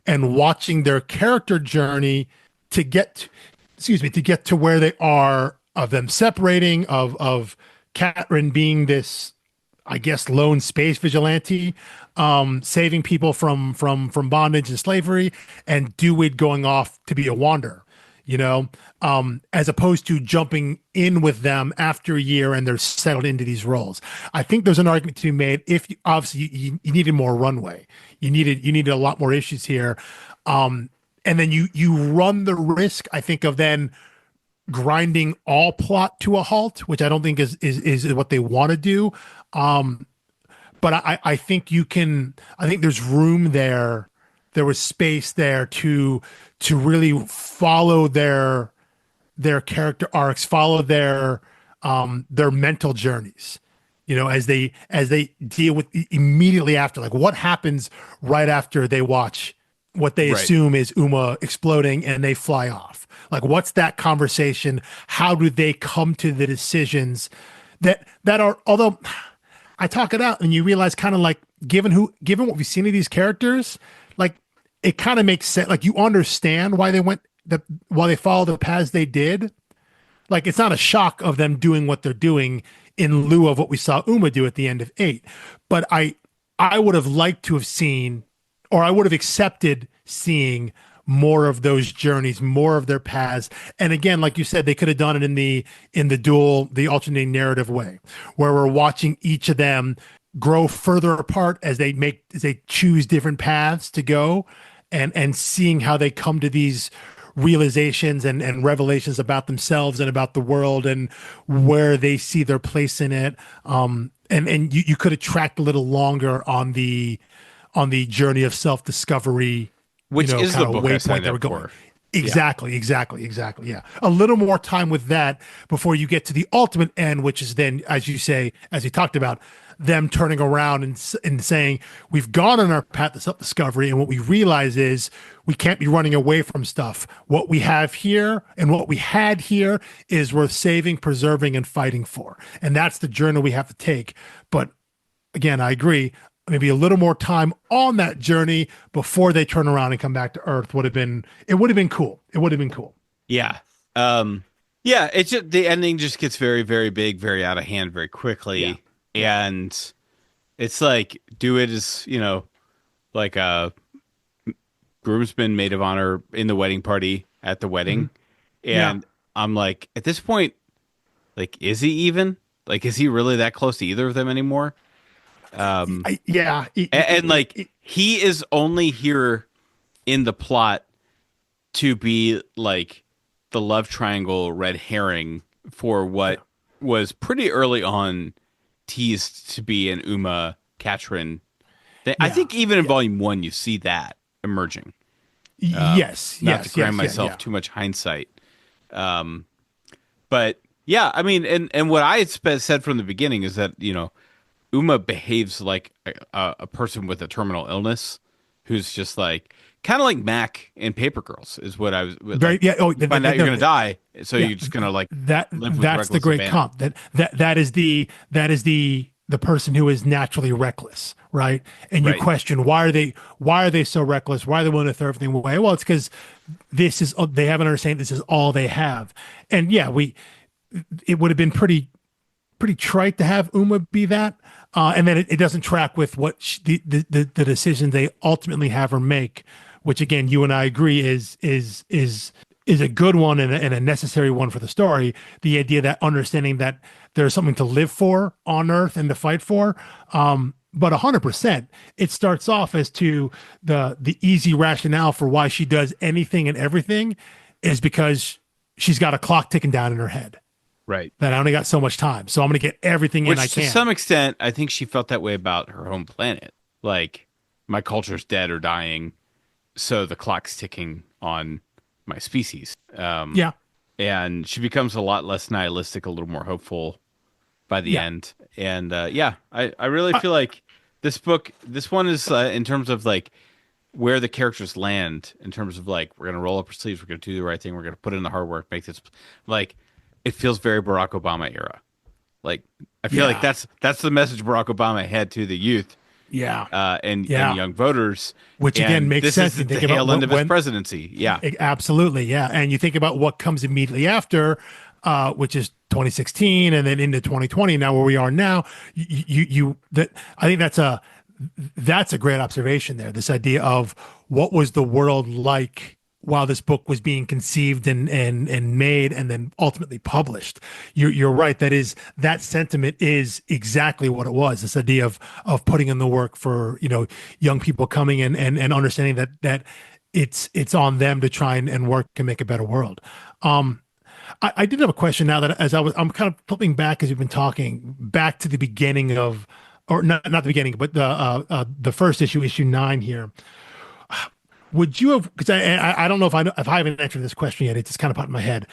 and watching their character journey to get to get to where they are, of them separating, of Katrin being this, I guess, lone space vigilante, saving people from bondage and slavery, and Dewitt going off to be a wanderer, you know, as opposed to jumping in with them after a year and they're settled into these roles. I think there's an argument to be made if you, obviously you needed more runway, you needed a lot more issues here, and then you run the risk, I think, of then grinding all plot to a halt, which I don't think is what they want to do. But I think you can. I think there's room there. There was space there to really follow their character arcs, follow their mental journeys. You know, as they deal with immediately after, like what happens right after they watch what they right. assume is Uma exploding and they fly off. Like, what's that conversation? How do they come to the decisions that are, although I talk it out and you realize kind of like given what we've seen of these characters, like it kind of makes sense. Like you understand why why they followed the paths they did. Like it's not a shock of them doing what they're doing in lieu of what we saw Uma do at the end of 8. But I would have liked to have seen, or I would have accepted seeing more of those journeys, more of their paths. And again, like you said, they could have done it in the alternating narrative way, where we're watching each of them grow further apart as they choose different paths to go, and seeing how they come to these realizations and revelations about themselves and about the world and where they see their place in it. And you could have tracked a little longer on the journey of self-discovery, Which is the kind of book I waypoint signed they were up going. for. Yeah. Exactly. Yeah. A little more time with that before you get to the ultimate end, which is then, as you say, as you talked about, them turning around and saying, we've gone on our path to self-discovery. And what we realize is we can't be running away from stuff. What we have here and what we had here is worth saving, preserving, and fighting for. And that's the journey we have to take. But again, I agree. Maybe a little more time on that journey before they turn around and come back to Earth would have been cool. It would have been cool. Yeah. Yeah, it's just the ending just gets very, very big, very out of hand very Yeah. quickly. And it's like do it as, like a groomsman maid of honor in the wedding party at the wedding. Yeah. And I'm like, at this point, like, is he even? Like, is he really that close to either of them anymore? Yeah. And like he is only here in the plot to be like the love triangle red herring for what was pretty early on teased to be an Uma Katrin. I Yeah. think even in volume 1 you see that emerging. Yes. Not to Yes. grant Yes. Yeah. myself Yeah. too much hindsight. But yeah, I mean, and what I had said from the beginning is that, Uma behaves like a person with a terminal illness who's just like kind of like Mac in Paper Girls is what I was Very. like. Yeah. Oh, You find out you're gonna die, so yeah. you're just gonna like That live with that's the reckless great abandon. comp. That is the the person who is naturally reckless, right? And you Right. question why are they so reckless? Why are they willing to throw everything away? Well, it's because this is they haven't understand this is all they have. And yeah, we it would have been pretty trite to have Uma be that. And then it doesn't track with what the decision they ultimately have her make, which again, you and I agree is a good one and a necessary one for the story. The idea that understanding that there's something to live for on Earth and to fight for. But 100%, it starts off as to the easy rationale for why she does anything and everything is because she's got a clock ticking down in her head Right. that I only got so much time. So I'm going to get everything in I Which to can. some extent, I think she felt that way about her home planet. Like, my culture's dead or dying, so the clock's ticking on my species. Yeah. And she becomes a lot less nihilistic, a little more hopeful by the Yeah. end. And yeah, I really feel like this one is in terms of like where the characters land, in terms of like, we're going to roll up our sleeves, we're going to do the right thing, we're going to put in the hard work, make this like, it feels very Barack Obama era. Like, I feel like Yeah. that's the message Barack Obama had to the youth Yeah. and Yeah. young voters. Which again And makes this is sense. You the think about tail end of his when presidency. Yeah. absolutely, yeah. And you think about what comes immediately after, which is 2016, and then into 2020. Now, where we are now, that I think that's a great observation there. This idea of what was the world like while this book was being conceived and made and then ultimately published. You're right. That sentiment is exactly what it was. This idea of putting in the work for, young people coming in and understanding that it's on them to try and work and make a better world. I did have a question now that I'm kind of flipping back as you've been talking back to the beginning of, or not the beginning, but the first issue 9 here. Would you have? Because I don't know if I haven't answered this question yet. It just kind of popped in my head.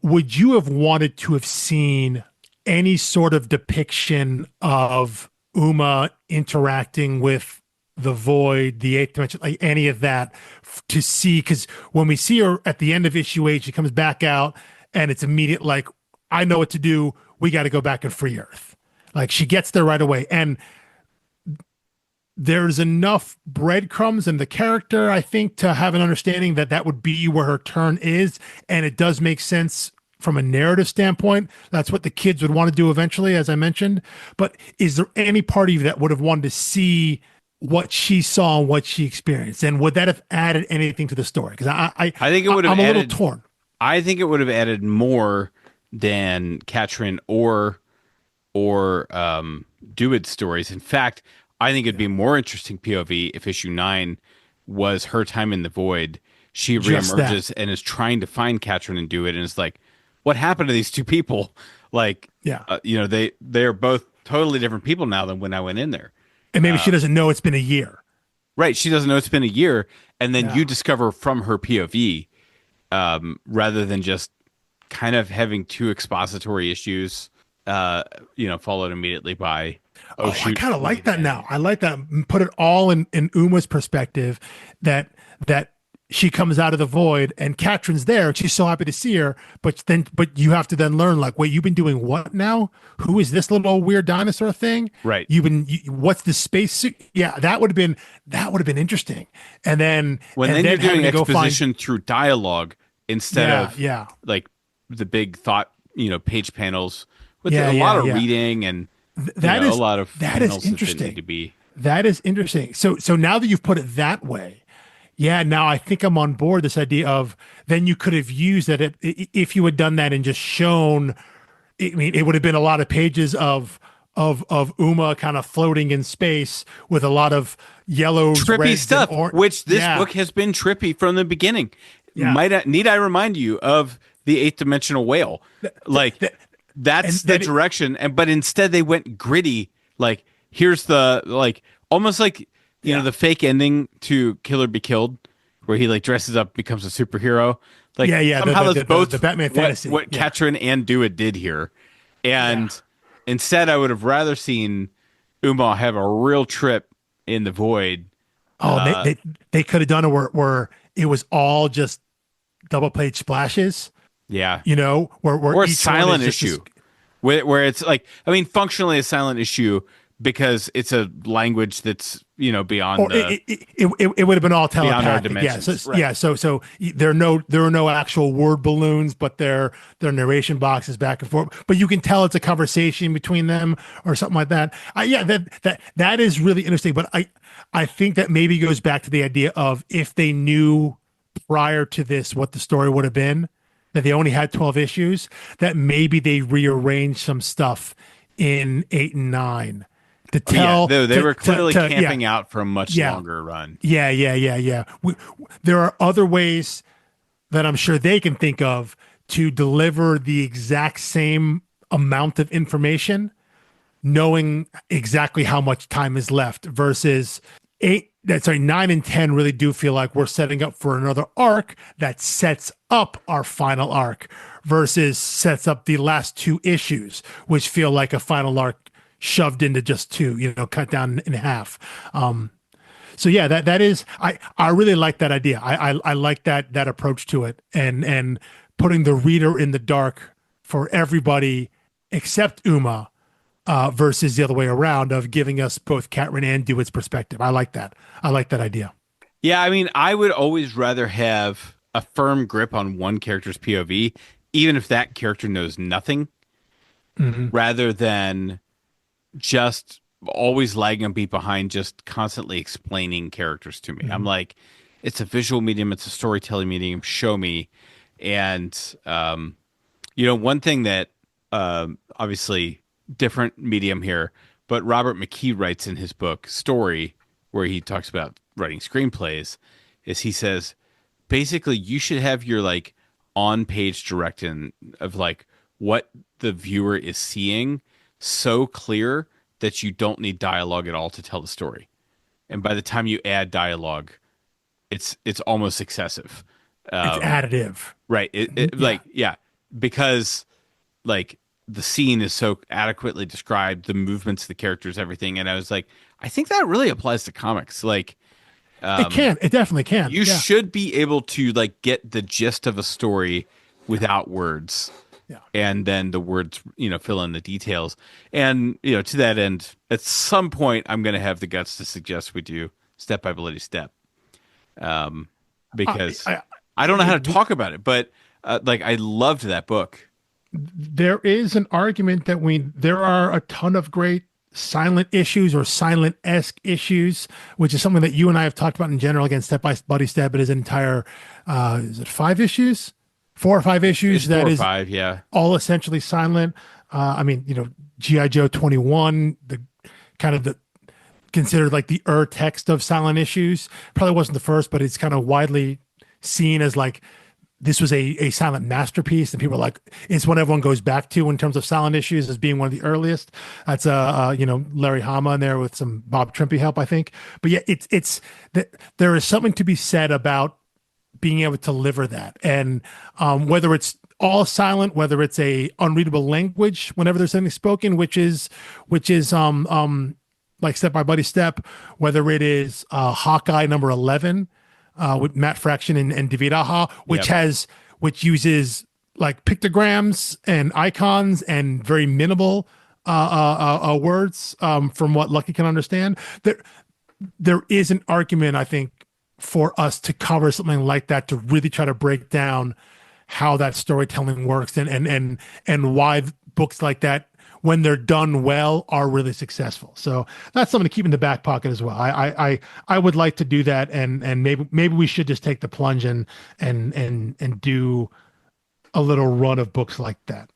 Would you have wanted to have seen any sort of depiction of Uma interacting with the void, the eighth dimension, like any of that to see? Because when we see her at the end of issue 8, she comes back out and it's immediate, like, I know what to do. We got to go back and free Earth. Like, she gets there right away. And there's enough breadcrumbs in the character, I think, to have an understanding that would be where her turn is. And it does make sense from a narrative standpoint. That's what the kids would want to do eventually, as I mentioned. But is there any part of you that would have wanted to see what she saw and what she experienced? And would that have added anything to the story? Because I think it would have I'm a little added, torn. I think it would have added more than Katrin or Dewitt's stories. In fact, I think it'd be more interesting POV if issue 9 was her time in the void. She Just that. reemerges and is trying to find Katrin and Dewitt, and is like, what happened to these two people? Like, Yeah. they're both totally different people now than when I went in there. And maybe she doesn't know it's been a year. Right. She doesn't know it's been a year. And then Yeah. you discover from her POV, rather than just kind of having two expository issues, followed immediately by, Oh, I shoot. kind of like that now. I like that. Put it all in Uma's perspective that she comes out of the void and Katrin's there and she's so happy to see her. But you have to then learn, like, wait, you've been doing what now? Who is this little weird dinosaur thing? Right. What's the space suit? Yeah, that would have been interesting. And then Then you're doing having to go exposition through dialogue instead of yeah. like the big thought, page panels with Yeah, a lot of yeah. reading and That is a lot of that panels is that didn't interesting. need to be. That is interesting. So now that you've put it that way, yeah, now I think I'm on board this idea of then you could have used that if you had done that and just shown. I mean, it would have been a lot of pages of Uma kind of floating in space with a lot of yellows, Trippy reds, stuff, and which this yeah, book has been trippy from the beginning. Yeah. Need I remind you of the eighth dimensional whale? Like, that's the direction, but instead they went gritty. Like, here's the, like, almost like the fake ending to Kill or Be Killed, where he like dresses up, becomes a superhero. Like, somehow that's both the Batman fantasy. what Katrin and Dewitt did here. And instead, I would have rather seen Uma have a real trip in the void. Oh, they could have done it where it was all just double page splashes. Yeah. Where Or a each one silent is just issue. where it's like, I mean, functionally a silent issue because it's a language that's, Or it would have been all beyond our telepathic. Yeah. So dimensions. Right. yeah. So there are no actual word balloons, but they're narration boxes back and forth. But you can tell it's a conversation between them or something like that. Yeah. That is really interesting. But I think that maybe goes back to the idea of if they knew prior to this what the story would have been, that they only had 12 issues, that maybe they rearranged some stuff in 8 and 9 to Oh, yeah, tell they were clearly yeah, camping out for a much yeah, longer run. yeah. There are other ways that I'm sure they can think of to deliver the exact same amount of information, knowing exactly how much time is left versus sorry, 9 and 10 really do feel like we're setting up for another arc that sets up our final arc versus sets up the last two issues, which feel like a final arc shoved into just two, cut down in half. So yeah, that is, I really like that idea. I like that approach to it, and putting the reader in the dark for everybody except Uma, versus the other way around of giving us both Catherine and Dewitt's perspective. I like that. I like that idea. Yeah, I mean, I would always rather have a firm grip on one character's POV, even if that character knows nothing, Hmm. rather than just always lagging a beat behind, just constantly explaining characters to me. I'm Hmm. like, it's a visual medium, it's a storytelling medium. Show me. And one thing that obviously different medium here, but Robert McKee writes in his book Story, where he talks about writing screenplays, is he says basically you should have your like on page direction of like what the viewer is seeing so clear that you don't need dialogue at all to tell the story. And by the time you add dialogue, it's almost excessive. It's additive. Right. Yeah. Like, yeah, because like the scene is so adequately described, the movements, the characters, everything. And I was like, I think that really applies to comics. Like, It can. It definitely can. you Yeah. should be able to like get the gist of a story without words, Yeah. and then the words, fill in the details. And, to that end, at some point, I'm going to have the guts to suggest we do Step by Bloody Step, I, because I, I don't know how to talk about it, but like I loved that book. there is an argument that there are a ton of great silent issues or silent-esque issues, which is something that you and I have talked about in general. Again, Step by Bloody Step, it is an entire, is it 5 issues? 4 or 5 issues It's four that or is five, yeah. all essentially silent. I mean, G.I. Joe 21, the kind of the considered like the text of silent issues. Probably wasn't the first, but it's kind of widely seen as like this was a silent masterpiece, and people are like, it's what everyone goes back to in terms of silent issues as being one of the earliest. That's Larry Hama in there with some Bob Trimpe help, I think. But yeah, it's that there is something to be said about being able to deliver that, and whether it's all silent, whether it's a unreadable language whenever there's something spoken, which is like Step by Buddy Step, whether it is Hawkeye number 11 with Matt Fraction and David Aja, Yep. which uses like pictograms and icons and very minimal words, from what Lucky can understand. There is an argument, I think, for us to cover something like that, to really try to break down how that storytelling works, and why books like that, when they're done well, are really successful. So that's something to keep in the back pocket as well. I would like to do that, and maybe we should just take the plunge and do a little run of books like that.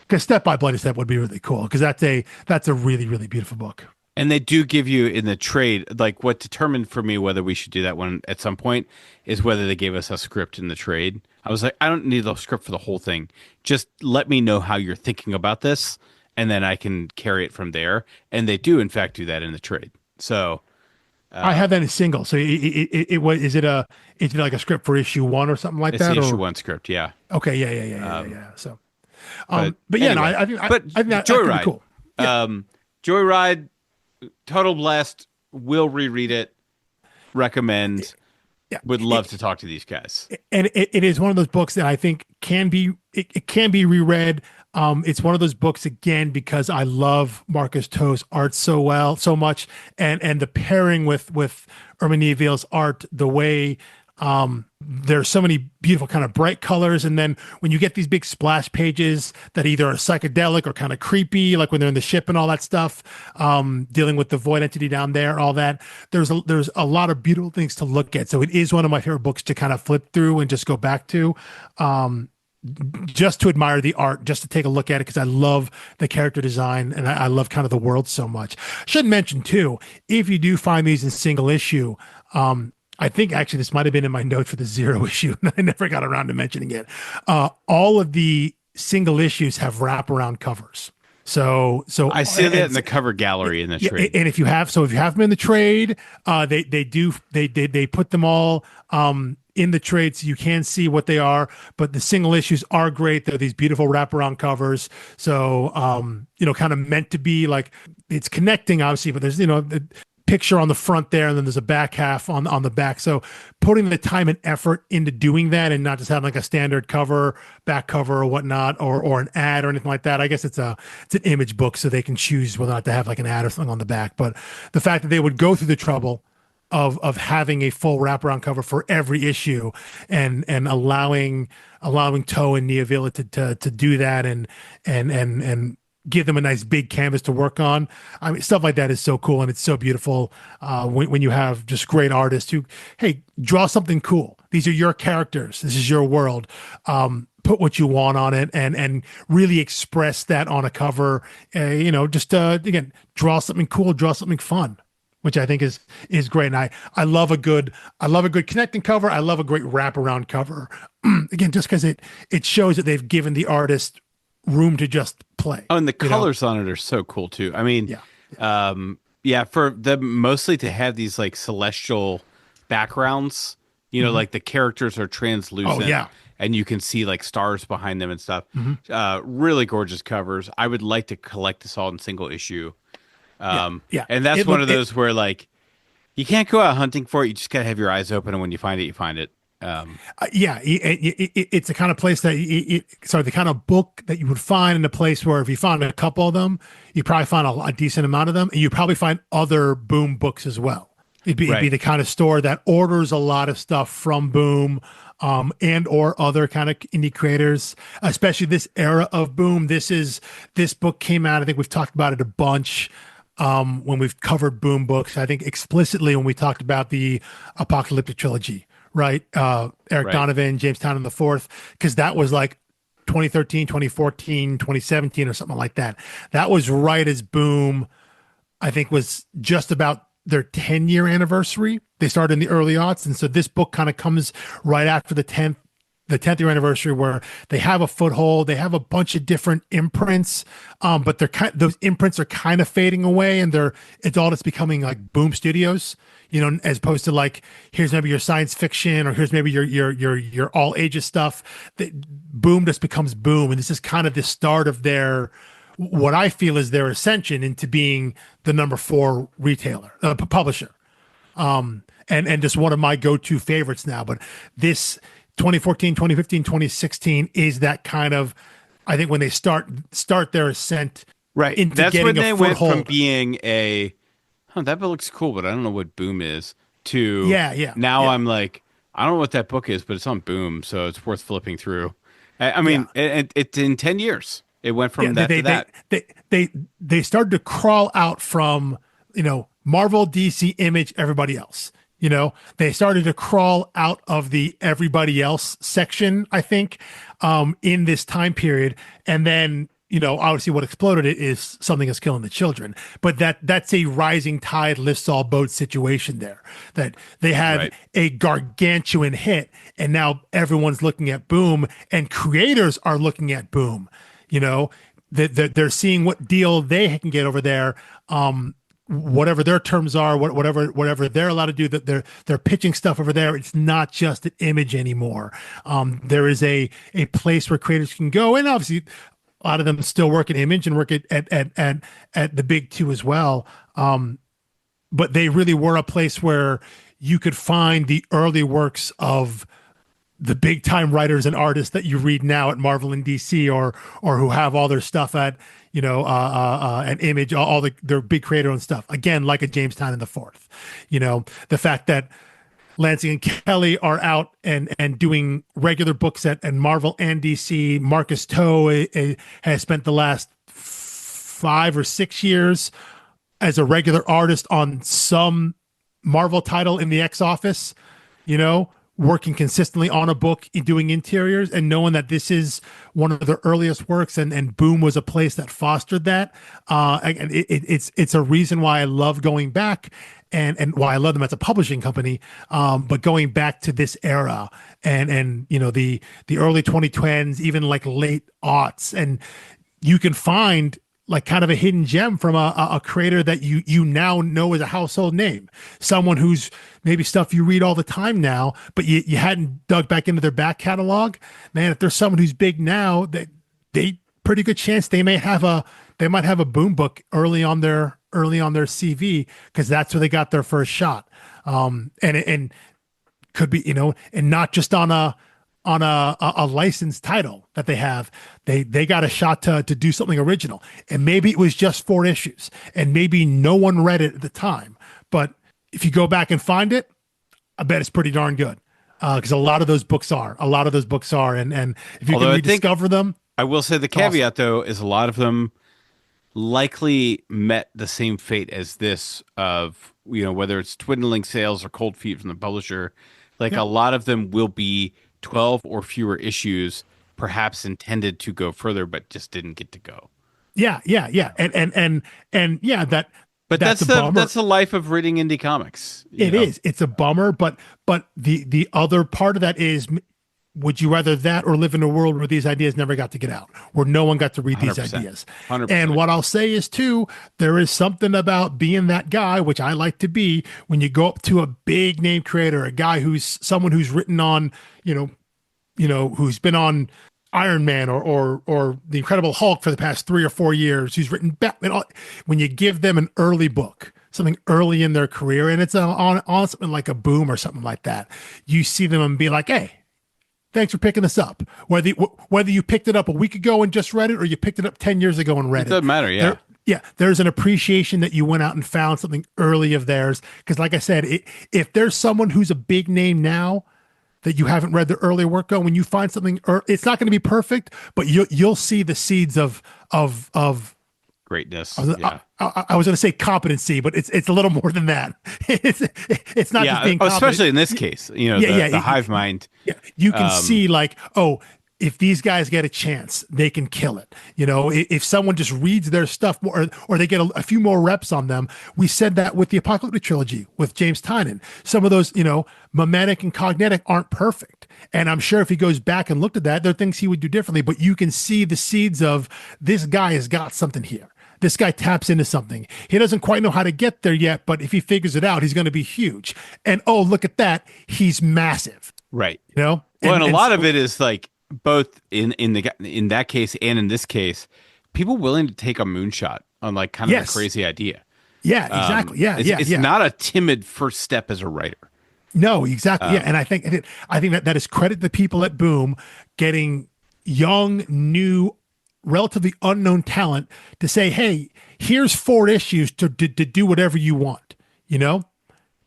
Because Step by Bloody Step would be really cool, because that's a really, really beautiful book. And they do give you in the trade, like what determined for me whether we should do that one at some point is whether they gave us a script in the trade. I was like, I don't need the script for the whole thing. Just let me know how you're thinking about this, and then I can carry it from there. And they do, in fact, do that in the trade. So I have that in single. So it was, is it like a script for issue 1 or something like it's that? the issue Or one script, yeah. okay, yeah. So, But but yeah, no, anyway, I think that could be Joyride, cool. Yeah. Joyride, total blast. Will reread it. Recommend. Yeah. Would love to talk to these guys. And it is one of those books that I think it can be reread. It's one of those books again because I love Marcus Toe's art so much, and the pairing with Irma Neville's art, the way there's so many beautiful kind of bright colors, and then when you get these big splash pages that either are psychedelic or kind of creepy, like when they're in the ship and all that stuff, dealing with the void entity down there, all that. There's a lot of beautiful things to look at. So it is one of my favorite books to kind of flip through and just go back to. Just to admire the art, just to take a look at it, because I love the character design and I love kind of the world so much. Should mention too, if you do find these in single issue, I think actually this might have been in my notes for the zero issue, and I never got around to mentioning it. All of the single issues have wraparound covers. So I see that in the cover gallery in the trade. And if you have them in the trade, they put them all in the trade so you can see what they are. But the single issues are great. They're these beautiful wraparound covers. So kind of meant to be like it's connecting, obviously, but there's the picture on the front there, and then there's a back half on the back. So putting the time and effort into doing that, and not just having like a standard cover, back cover or whatnot, or an ad or anything like that. I guess it's an image book, so they can choose whether or not to have like an ad or something on the back. But the fact that they would go through the trouble of having a full wraparound cover for every issue, and allowing Toe and Neovilla to do that, and give them a nice big canvas to work on. I mean, stuff like that is so cool, and it's so beautiful when you have just great artists who, hey, draw something cool. These are your characters. This is your world. Put what you want on it, and really express that on a cover. Again, draw something cool, draw something fun, which I think is great. And I love a good connecting cover. I love a great wraparound cover. Again, just because it shows that they've given the artist room to just play. Oh, and the colors on it are so cool too. I mean, for them mostly to have these like celestial backgrounds, like the characters are translucent. Oh, yeah. And you can see like stars behind them and stuff. Really gorgeous covers. I would like to collect this all in single issue. And that's one of those where like you can't go out hunting for it. You just gotta have your eyes open, and when you find it, you find it. It's the kind of place that the kind of book that you would find in a place where if you found a couple of them, you probably find a decent amount of them, and you probably find other Boom books as well. It'd be the kind of store that orders a lot of stuff from Boom, and or other kind of indie creators, especially this era of Boom. This book came out. I think we've talked about it a bunch. When we've covered Boom books, I think explicitly when we talked about the Apocalyptic trilogy. Right. Eric Donovan, James Townend IV, because that was like 2013, 2014, 2017 or something like that. That was right as Boom, I think, was just about their 10-year anniversary. They started in the early aughts. And so this book kind of comes right after the 10th year anniversary, where they have a foothold. They have a bunch of different imprints, but those imprints are kind of fading away, and it's all just becoming like Boom Studios. As opposed to like, here's maybe your science fiction, or here's maybe your all ages stuff. Boom just becomes Boom, and this is kind of the start of what I feel is their ascension into being the number 4 retailer, publisher, and just one of my go-to favorites now. But this 2014, 2015, 2016 is that kind of, I think, when they start their ascent, right? Into That's getting when they went foothold. From being that book looks cool, but I don't know what Boom is, to now I'm like, I don't know what that book is, but it's on Boom, so it's worth flipping through. I mean, it's in 10 years. It went from that to that. They started to crawl out from, Marvel, DC, Image, everybody else. They started to crawl out of the everybody else section, I think, in this time period. And then, obviously what exploded it is Something Is Killing the Children. But that's a rising tide lifts all boats situation there. That they had a gargantuan hit, and now everyone's looking at Boom, and creators are looking at Boom. They're seeing what deal they can get over there. Whatever their terms are, whatever they're allowed to do, that they're pitching stuff over there. It's not just an Image anymore. There is a place where creators can go, and obviously a lot of them still work at Image and work at the big two as well. But they really were a place where you could find the early works of the big time writers and artists that you read now at Marvel and DC, or who have all their stuff at an Image, all their big creator owned stuff. Again, like a James Tynion the fourth. The fact that Lanzing and Kelly are out and doing regular books at Marvel and DC. Marcus Toe has spent the last 5 or 6 years as a regular artist on some Marvel title in the X office, working consistently on a book, doing interiors, and knowing that this is one of their earliest works, and Boom was a place that fostered that. And it's a reason why I love going back, and why I love them as a publishing company. But going back to this era and the early 2010s, even like late aughts, and you can find like kind of a hidden gem from a creator that you now know as a household name, someone who's maybe stuff you read all the time now, but you hadn't dug back into their back catalog. Man, if there's someone who's big now, that they pretty good chance they might have a Boom book early on their CV, because that's where they got their first shot. And could be, and not just on a licensed title that they have. They got a shot to do something original, and maybe it was just 4 issues, and maybe no one read it at the time. But if you go back and find it, I bet it's pretty darn good, because a lot of those books are, and if you can rediscover them. I will say the caveat though is a lot of them likely met the same fate as this, of whether it's dwindling sales or cold feet from the publisher. Like a lot of them will be 12 or fewer issues, perhaps intended to go further, but just didn't get to go. Yeah. And yeah, but that's the life of reading indie comics. It is. It's a bummer, but the other part of that is, would you rather that or live in a world where these ideas never got to get out, where no one got to read these ideas? 100%. And what I'll say is too, there is something about being that guy, which I like to be, when you go up to a big name creator, a guy someone who's written on, who's been on Iron Man or the Incredible Hulk for the past 3 or 4 years, who's written Batman. When you give them an early book, something early in their career, and it's on something like a Boom or something like that, you see them and be like, hey, thanks for picking this up. Whether you picked it up a week ago and just read it, or you picked it up 10 years ago and read it. It doesn't matter, yeah. There's an appreciation that you went out and found something early of theirs. Because like I said, if there's someone who's a big name now that you haven't read their earlier work on, when you find something, it's not going to be perfect, but you'll see the seeds of greatness. I was going to say competency, but it's a little more than that. It's not just being competent. Especially in this case, the hive mind. Yeah, you can see like, oh, if these guys get a chance, they can kill it. If someone just reads their stuff more, or they get a few more reps on them. We said that with the Apocalyptic trilogy with James Tynion. Some of those, Memetic and Cognetic aren't perfect. And I'm sure if he goes back and looked at that, there are things he would do differently, but you can see the seeds of, this guy has got something here. This guy taps into something. He doesn't quite know how to get there yet, but if he figures it out, he's going to be huge. And oh, look at that. He's massive. Right. And a lot of it is like, both in that case and in this case, people willing to take a moonshot on like kind of a crazy idea. Yeah, exactly. It's not a timid first step as a writer. No, exactly. And I think that is credit to the people at Boom, getting young, new, relatively unknown talent to say, hey, here's 4 issues to do whatever you want.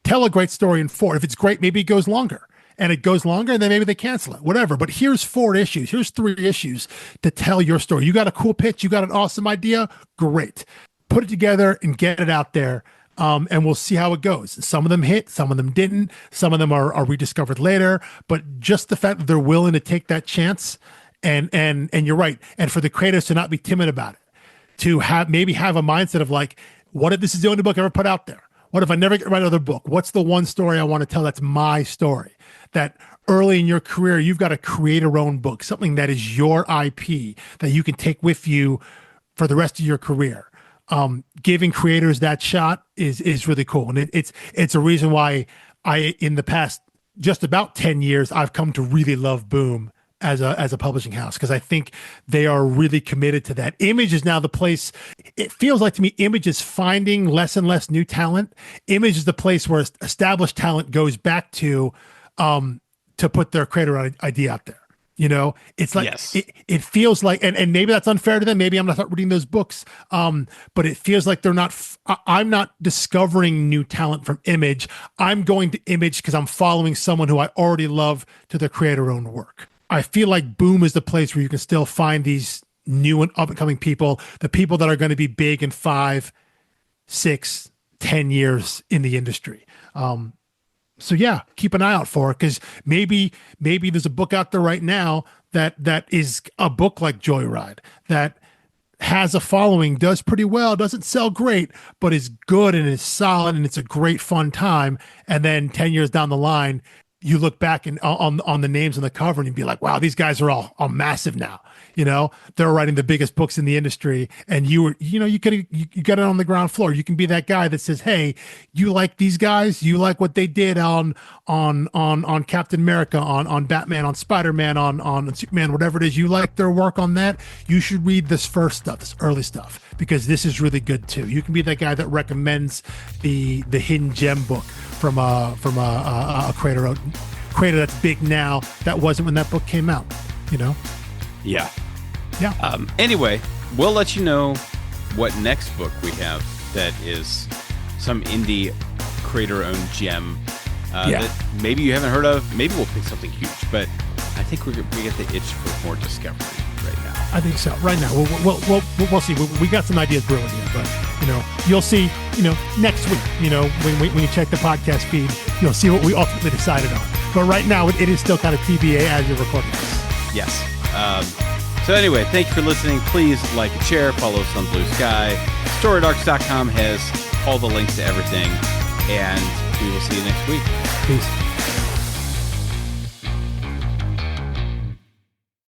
Tell a great story in 4. If it's great, maybe it goes longer. And it goes longer, and then maybe they cancel it, whatever. But here's 4 issues. Here's 3 issues to tell your story. You got a cool pitch. You got an awesome idea. Great. Put it together and get it out there. And we'll see how it goes. Some of them hit, some of them didn't. Some of them are rediscovered later. But just the fact that they're willing to take that chance, and you're right. And for the creators to not be timid about it, to maybe have a mindset of like, what if this is the only book I ever put out there? What if I never get to write another book? What's the one story I want to tell that's my story? That early in your career, you've got to create your own book, something that is your IP that you can take with you for the rest of your career. Giving creators that shot is really cool. And it's a reason why in the past just about 10 years, I've come to really love Boom as a publishing house, because I think they are really committed to that. Image is now the place. It feels like to me, Image is finding less and less new talent. Image is the place where established talent goes back to to put their creator idea out there. You know, it's like Yes. it feels like, and maybe that's unfair to them. Maybe I'm not reading those books. But it feels like they're not, I'm not discovering new talent from Image. I'm going to Image because I'm following someone who I already love to their creator own work. I feel like Boom is the place where you can still find these new and up and coming people, the people that are going to be big in 5, 6, 10 years in the industry. So yeah, keep an eye out for it, because maybe there's a book out there right now that is a book like Joyride that has a following, does pretty well, doesn't sell great, but is good and is solid and it's a great fun time. And then 10 years down the line, you look back and on the names on the cover and you'd be like, wow, these guys are all massive now. You know, they're writing the biggest books in the industry, and you got it on the ground floor. You can be that guy that says, hey, you like these guys, you like what they did on Captain America, on Batman, on Spider-Man, on Superman, whatever it is, you like their work on that. You should read this first stuff, this early stuff, because this is really good too. You can be that guy that recommends the hidden gem book from a creator that's big now that wasn't when that book came out, you know? Yeah. Yeah. Anyway, we'll let you know what next book we have that is some indie creator-owned gem that maybe you haven't heard of. Maybe we'll pick something huge, but I think we get the itch for more discovery right now. I think so. Right now, we'll see. We got some ideas brewing here, but you'll see. Next week, when you check the podcast feed, you'll see what we ultimately decided on. But right now, it is still kind of TBA as you're recording this. Yes. So anyway, thank you for listening. Please like and share. Follow us on Blue Sky. StoryDarks.com has all the links to everything. And we will see you next week. Peace.